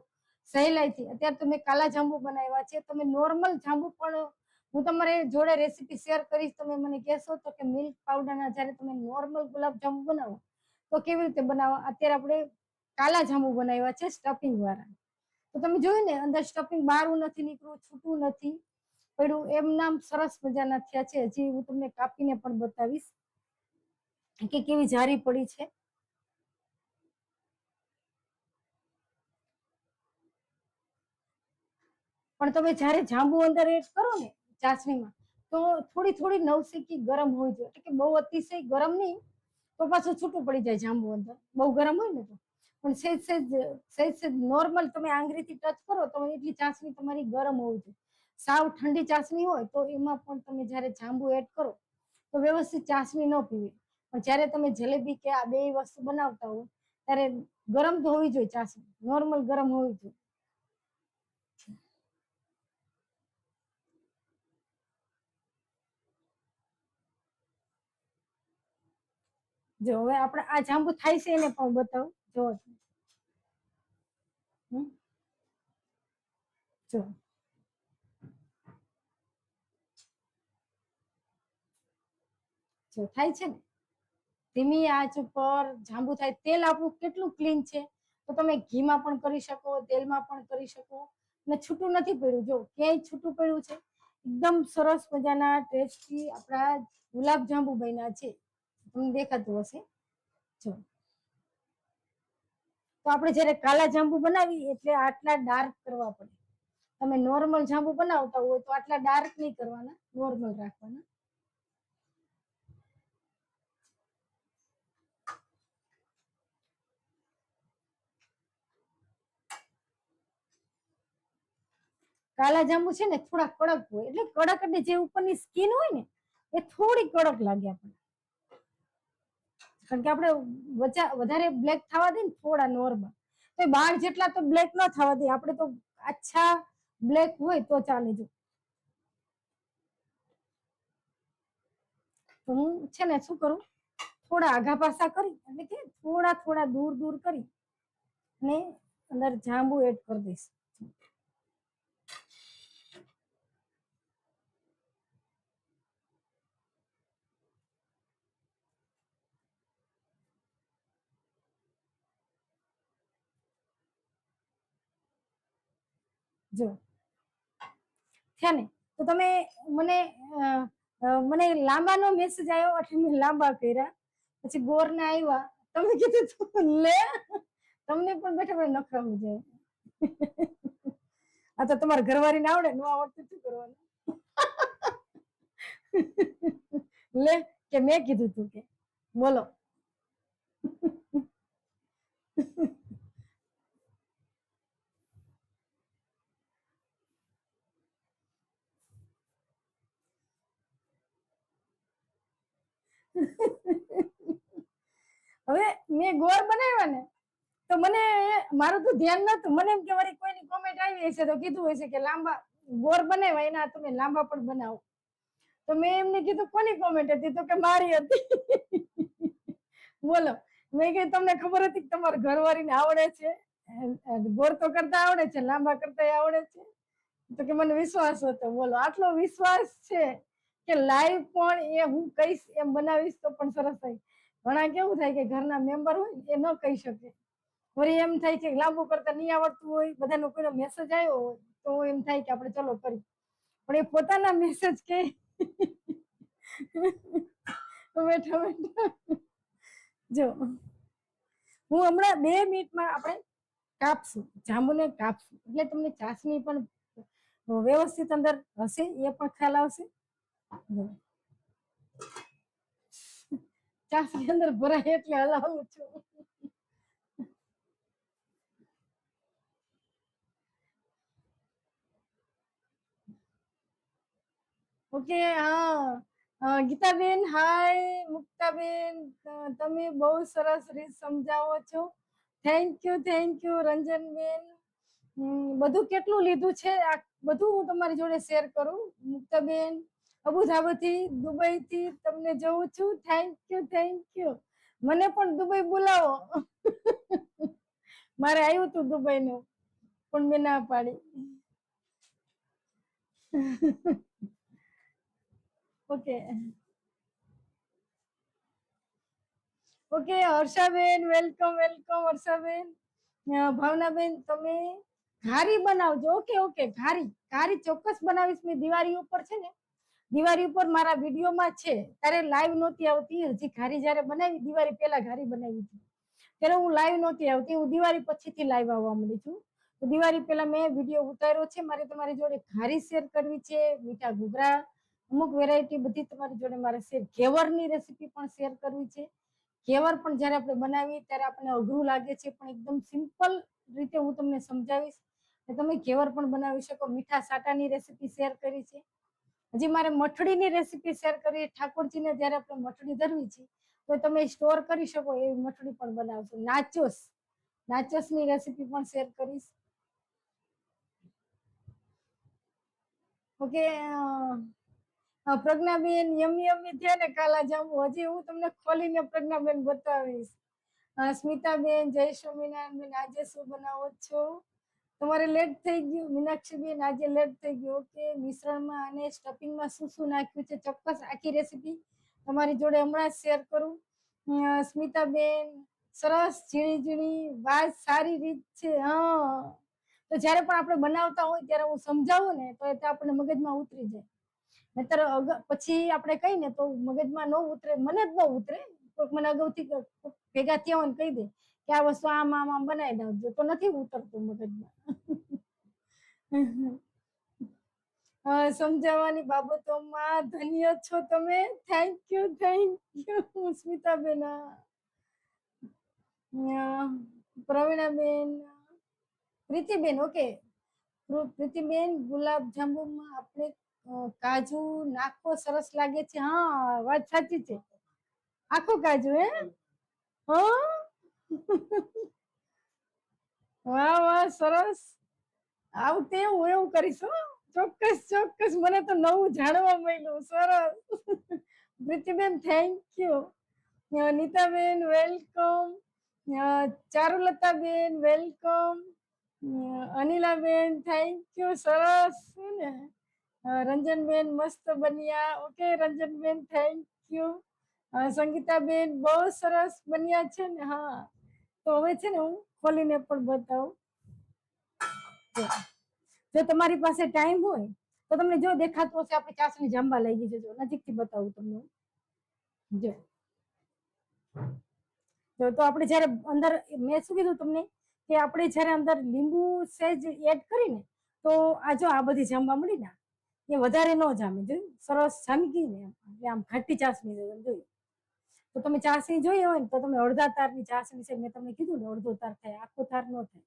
સહેલાઈથી. અત્યારે તમે કાલા જાંબુ બનાવ્યા છે, તમે નોર્મલ જાંબુ પણ હું તમારે જોડે રેસીપી શેર કરીશ. તમે મને કહેશો તો કે મિલ્ક પાવડરના જ્યારે તમે નોર્મલ ગુલાબ જાંબુ બનાવો તો કેવી રીતે બનાવવા. અત્યારે આપણે કાલા જાંબુ બનાવ્યા છે સ્ટફિંગ વાળા. તો તમે જોયું ને અંદર સ્ટફિંગ બહારનું નથી નીકળ્યું, છૂટું નથી પડ્યું, એમ નામ સરસ મજાના થયા છે. હજી હું તમને કાપીને પણ બતાવીશ કે કેવી જારી પડી છે. પણ તમે જ્યારે જાંબુ અંદર એડ કરો ને ચાસણીમાં તો થોડી થોડી નવશેકી ગરમ હોવી જોઈએ. એટલે કે બહુ અતિશય ગરમ નહીં તો પાછું છૂટું પડી જાય જાંબુ અંદર, બહુ ગરમ હોય ને તો. પણ સહેજ સહેજ સહેજ સહેજ નોર્મલ તમે આંગળીથી ટચ કરો તો એટલી ચાસણી તમારી ગરમ હોવી જોઈએ. સાવ ઠંડી ચાસણી હોય તો એમાં પણ તમે જ્યારે જાંબુ એડ કરો તો વ્યવસ્થિત ચાસણી ન પીવે. પણ જ્યારે તમે જલેબી કે આ બે વસ્તુ બનાવતા હો ત્યારે ગરમ તો હોવી જોઈએ ચાસણી, નોર્મલ ગરમ હોવી જોઈએ. જો હવે આપણે આ જાંબુ થાય છે એને પણ બતાવું. જો જો જો થાય છે ને ધીમી આંચ ઉપર જાંબુ થાય. તેલ આપણું કેટલું ક્લીન છે. તો તમે ઘીમાં પણ કરી શકો, તેલમાં પણ કરી શકો. અને છૂટું નથી પડ્યું. જો ક્યાંય છૂટું પડ્યું છે. એકદમ સરસ મજાના ટેસ્ટી આપણા ગુલાબ જાંબુ બન્યા છે. તમને દેખાતું હશે. જો તો આપણે જ્યારે કાલા જાંબુ બનાવીએ એટલે આટલા ડાર્ક કરવા પડે. તમે નોર્મલ જાંબુ બનાવતા હોય તો આટલા ડાર્ક નહીં કરવાના, નોર્મલ રાખવાના. કાલા જાંબુ છે ને થોડા કડક હોય. એટલે કડક એટલે જે ઉપરની સ્કીન હોય ને એ થોડી કડક લાગે આપણને. કારણ કે આપણે વધારે બ્લેક થવા દે ને થોડા નોર્મલ, તો બહાર જેટલા તો બ્લેક ન થવા દે. આપણે તો આછા બ્લેક હોય તો ચાલે. જો તો હું છે ને શું કરું, થોડા આઘા પાસા કરી એટલે કે થોડા થોડા દૂર દૂર કરી ને અંદર જાંબુ એડ કરી દઈશ. જો છે ને તો તમે મને મને લાંબાનો મેસેજ આવ્યો એટલે મેં લાંબા કર્યા, પછી ગોરના આવ્યા, તમે કીધું લે તમને પણ બેઠા બેઠા નખરાવું જાય. આ તો તમારા ઘરવાળીને આવડે, ન આવડતું શું કરવાનું? લે કે મેં કીધું તું કે બોલો. હવે મેં ગોળ બનાવ્યા ને તો મને મારું તો ધ્યાન નતું, મને એમ કે વળી કોઈની કોમેન્ટ આવી હશે તો કીધું હશે કે લાંબા ગોળ બનાવ્યા એના તમે લાંબા પણ બનાવો. તો મેં એમને કીધું કોની કોમેન્ટ હતી, તો કે મારી હતી. બોલો, મેં કીધું તમને ખબર હતી કે તમારા ઘરવાળીને આવડે છે, ગોળ તો કરતા આવડે છે, લાંબા કરતા આવડે છે? તો કે મને વિશ્વાસ હતો. બોલો, આટલો વિશ્વાસ છે કે લાઈવ પણ એ હું કહીશ એમ બનાવીશ તો પણ સરસ થાય. ઘણા કેવું થાય કે ઘરના મેમ્બર હોય એ ન કહી શકે, વળી એમ થાય કે લાંબુ કરતા નહીં આવડતું હોય, બધાનો કોઈનો મેસેજ આવ્યો હોય તો એમ થાય કે આપણે ચલો કરી, પણ એ પોતાના મેસેજ કે બેઠા બેઠા જો હું હમણાં 2 મિનિટમાં આપણે કાપશું, જાંબુને કાપશું એટલે તમને ચાસણી પણ વ્યવસ્થિત અંદર હશે એ પણ ખ્યાલ આવશે. ચાસણી અંદર ભરાય એટલે હલાવું છું. ઓકે, હા ગીતાબેન હાય, મુક્તાબેન તમે બહુ સરસ રીત સમજાવો છો, થેન્ક યુ રંજનબેન. બધું કેટલું લીધું છે આ બધું હું તમારી જોડે શેર કરું. મુક્તાબેન અબુધાબીથી, દુબઈથી તમને જોઉં છું, થેન્ક યુ. મને પણ દુબઈ બોલાવો. મારે આવ્યું હતું દુબઈનું પણ મેં ના પાડી. Okay Harshaben welcome Harshaben. ભાવનાબેન તમે ઘારી બનાવજો. ઓકે ઘારી ચોક્કસ બનાવીશ. મેં દિવાળી ઉપર છે ને, દિવાળી ઉપર મારા વિડીયોમાં છે ત્યારે લાઈવ નહોતી આવતી હજી. ઘારી જયારે બનાવી દિવાળી પહેલા ઘારી બનાવી હતી ત્યારે હું લાઈવ નહોતી આવતી, હું દિવાળી પછીથી લાઈવ આવવા મળી છું. તો દિવાળી પહેલા મેં વિડીયો ઉતાર્યો છે. મારે તમારી જોડે ઘારી શેર કરવી છે, મીઠા ઘૂઘરા, અમુક વેરાયટી બધી તમારી જોડે મારે શેર, ઘેવરની રેસીપી પણ શેર કરવી છે. ઘેવર પણ જ્યારે આપણે બનાવીએ ત્યારે આપણને અઘરું લાગે છે, પણ એકદમ સિમ્પલ રીતે હું તમને સમજાવીશ કે તમે ઘેવર પણ બનાવી શકો. મીઠા સાટાની રેસીપી શેર કરી છે. હજી મારે મઠડીની રેસીપી શેર કરી, ઠાકોરજીને જ્યારે આપણે મઠડી ધરવી છે તો તમે સ્ટોર કરી શકો એવી મઠડી પણ બનાવશો. નાચોસની રેસીપી પણ શેર કરીશ. ઓકે પ્રજ્ઞાબેન યમી થયા ને કાલા જાંબુ, હજી હું તમને ખોલીને પ્રજ્ઞાબેન બતાવીશ. સ્મિતાબેન જય સ્વામિનારાયણ. આજે શું બનાવો છો? તમારે લેટ થઈ ગયું. મીનાક્ષીબેન આજે લેટ થઈ ગયું. ઓકે, મિશ્રણમાં અને સ્ટફિંગમાં શું શું નાખ્યું છે ચોક્કસ આખી રેસીપી તમારી જોડે હમણાં શેર કરું. સ્મિતાબેન સરસ, ઝીણી વાત, સારી રીત છે. હા, તો જ્યારે પણ આપણે બનાવતા હોય ત્યારે હું સમજાવું ને તો એ આપણને મગજમાં ઉતરી જાય. નહીતર પછી આપણે કહીએ ને તો મગજમાં ન ઉતરે, મને જ ન ઉતરે. કોઈક મને અગાઉથી ભેગા થયા હોય ને કહી દે કે આ વસ્તુ આમ બનાવી નાખજો, તો નથી ઉતરતું મગજમાં. સમજાવવાની બાબતોમાં ધન્ય છો તમે. Thank you Smitaben. Pravinaben, Preetiben okay, Preetiben ગુલાબ જાંબુમાં આપણે કાજુ નાખો સરસ લાગે છે. હા, વાત સાચી છે. આખું કાજુ હે? વાહ સરસ. આવતે હું એવું કરીશ. ચોક્કસ મને તો નવું જાણવા મળ્યું. સરસ. Preetiben thank you. Nitaben welcome. Charulataben welcome. Anilaben thank you, સરસ ને. રંજનબેન મસ્ત બન્યા. Okay Ranjanben thank you. Sangitaben બહુ સરસ બન્યા છે ને. હા, તો હવે છે ને હું ખોલીને પણ બતાવું. જો તમારી પાસે ટાઈમ હોય તો તમને જો દેખાતું હશે આપણે ચાસણી જાંબા લઈ ગઈ છે. જો નજીકથી બતાવું તમને. જો તો આપણે જ્યારે અંદર મેં શું કીધું તમને કે આપણે જ્યારે અંદર લીંબુ સેજ એડ કરીને તો આ જો આ બધી જામવા મળી ને એ વધારે ન જામે. જોયું સરસ જામી ગઈ ને એટલે આમ ઘાટી ચાસણી જોયું. તો તમે ચાસણી જોઈએ હોય ને તો તમે અડધા તારની ચાસણી છે. મેં તમને કીધું ને અડધો તાર થાય, આખો તાર ન થાય,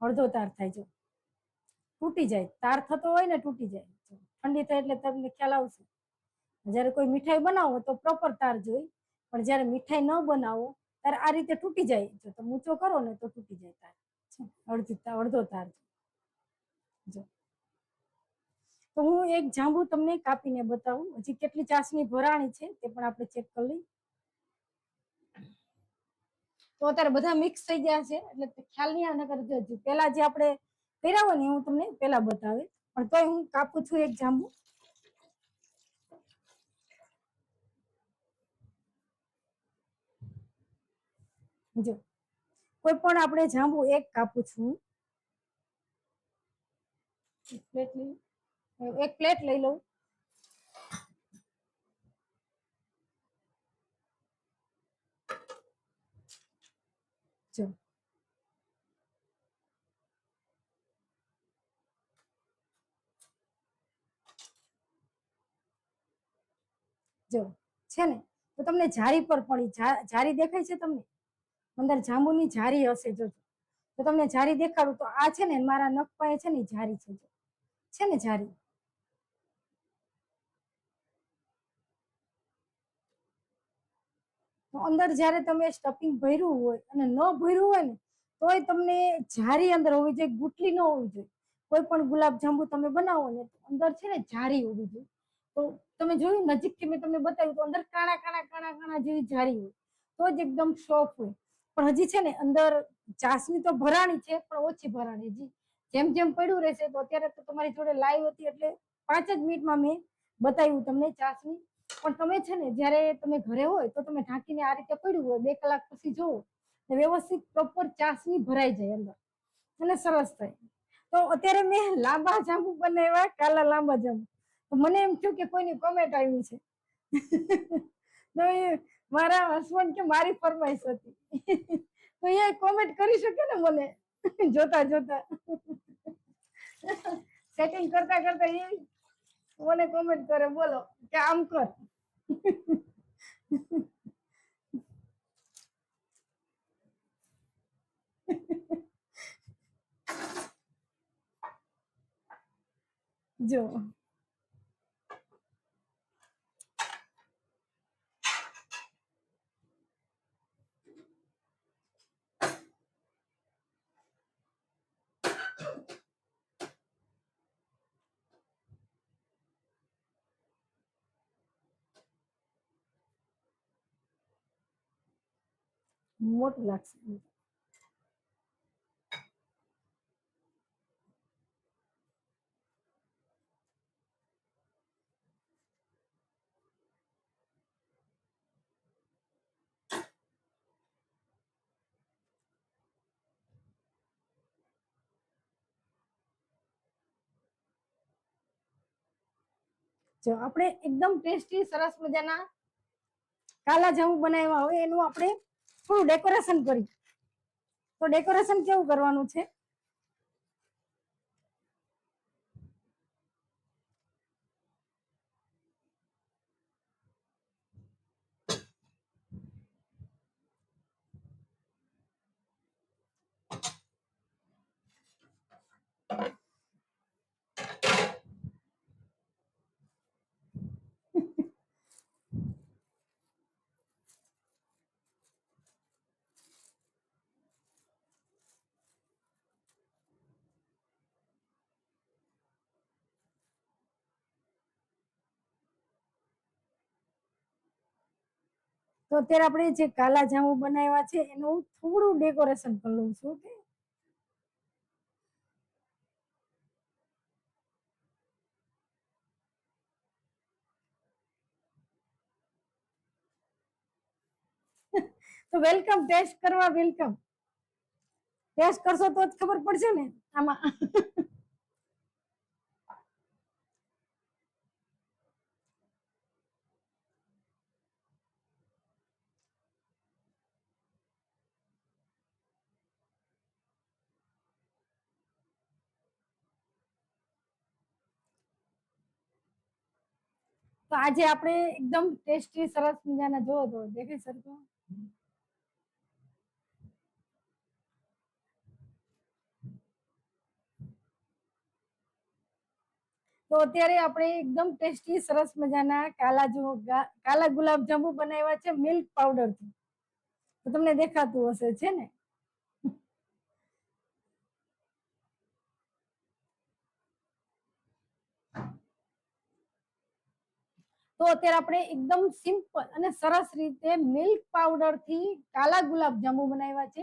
અડધો તાર થાય. જો તૂટી જાય, તાર થતો હોય ને તૂટી જાય. ઠંડી થાય એટલે તમને ખ્યાલ આવશે. જ્યારે કોઈ મીઠાઈ બનાવો તો પ્રોપર તાર જોઈ, પણ જ્યારે મીઠાઈ ન બનાવો ત્યારે આ રીતે તૂટી જાય. જો તમે ઊંચો કરો ને તો તૂટી જાય તાર. અડધો તાર. જો તો હું એક જાંબુ તમને કાપીને બતાવું. હજી કેટલી ચાસણી ભરાણી છે તે પણ આપણે ચેક કરી લઈએ. તો અત્યારે બધા મિક્સ થઈ ગયા છે એટલે ખ્યાલ નહીં આવે. નકર પેલા જે આપણે કર્યા હોય ને હું તમને પેલા બતાવે, પણ તોય હું કાપું છું એક જાંબુ. જો કોઈ પણ આપણે જાંબુ એક કાપું છું. એક પ્લેટ લઈ લઉં. જો જો છે ને તો તમને જારી પર પડી જારી દેખાય છે તમને? અંદર જાંબુની જારી હશે. જો તો તમને જારી દેખાડું તો આ છે ને મારા નખ પાસે છે ને જારી છે ને જારી. અંદર જ્યારે તમે સ્ટફિંગ ભર્યું હોય અને ન ભર્યું હોય ને તોય તમને જારી અંદર હોવી જોઈએ, ગુટલી ન હોવી જોઈએ. કોઈ પણ ગુલાબજાંબુ તમે બનાવો ને અંદર છે ને જારી હોવી જોઈએ. તો તમે જોયું નજીકથી મેં તમને બતાવ્યું તો અંદર કાણા કાણા કાણા કાણા જેવી જારી હોય તો જ એકદમ સોફ્ટ હોય. પણ હજી છે ને અંદર ચાસણી તો ભરાણી છે પણ ઓછી ભરાણી. હજી જેમ જેમ પડ્યું રહેશે. તો અત્યારે તો તમારી જોડે લાઈવ હતી એટલે 5 જ મિનિટમાં મેં બતાવ્યું તમને ચાસણી. પણ તમે છે ને જ્યારે તમે ઘરે હોય તો તમે ઢાંકીને આ રીતે પડ્યું હોય 2 કલાક પછી જોવો વ્યવસ્થિત પ્રોપર ચાસણી ભરાઈ જાય અંદર અને સરસ થાય. તો અત્યારે મેં લાંબા જાંબુ બનાવ્યા, કાલા લાંબા જાંબુ. મને એમ થયું કે કોઈની કોમેન્ટ આવી છે. તો મારા હસબન્ડ કે મારી ફરમાઈશ હતી. તો એ કોમેન્ટ કરી શકે ને મને જોતા જોતા. સેટિંગ કરતા કરતા એ મને કોમેન્ટ કરે બોલો કે આમ કર. જો મોટું લાગશે. જો આપણે એકદમ ટેસ્ટી સરસ મજાના કાલા જાંબુ બનાવ્યા. હવે એનું આપણે થોડું ડેકોરેશન કરી. તો ડેકોરેશન કેવું કરવાનું છે? તો અત્યારે આપણે જે કાલા જાંબુ બનાવ્યા છે એનું હું થોડું ડેકોરેશન કરી લઉં છું. ઓકે, તો વેલકમ, ટેસ્ટ કરવા વેલકમ. ટેસ્ટ કરશો તો જ ખબર પડશે ને આમાં. તો આજે આપણે એકદમ ટેસ્ટી સરસ મજાના જોવો તો દેખાય સરખો. તો અત્યારે આપણે એકદમ ટેસ્ટી સરસ મજાના કાલા ગુલાબ જાંબુ બનાવ્યા છે મિલ્ક પાવડર થી. તો તમને દેખાતું હશે છે ને. તો અત્યારે આપણે એકદમ સિમ્પલ અને સરસ રીતે મિલ્ક પાવડર થી કાલા ગુલાબ જાંબુ બનાવ્યા છે.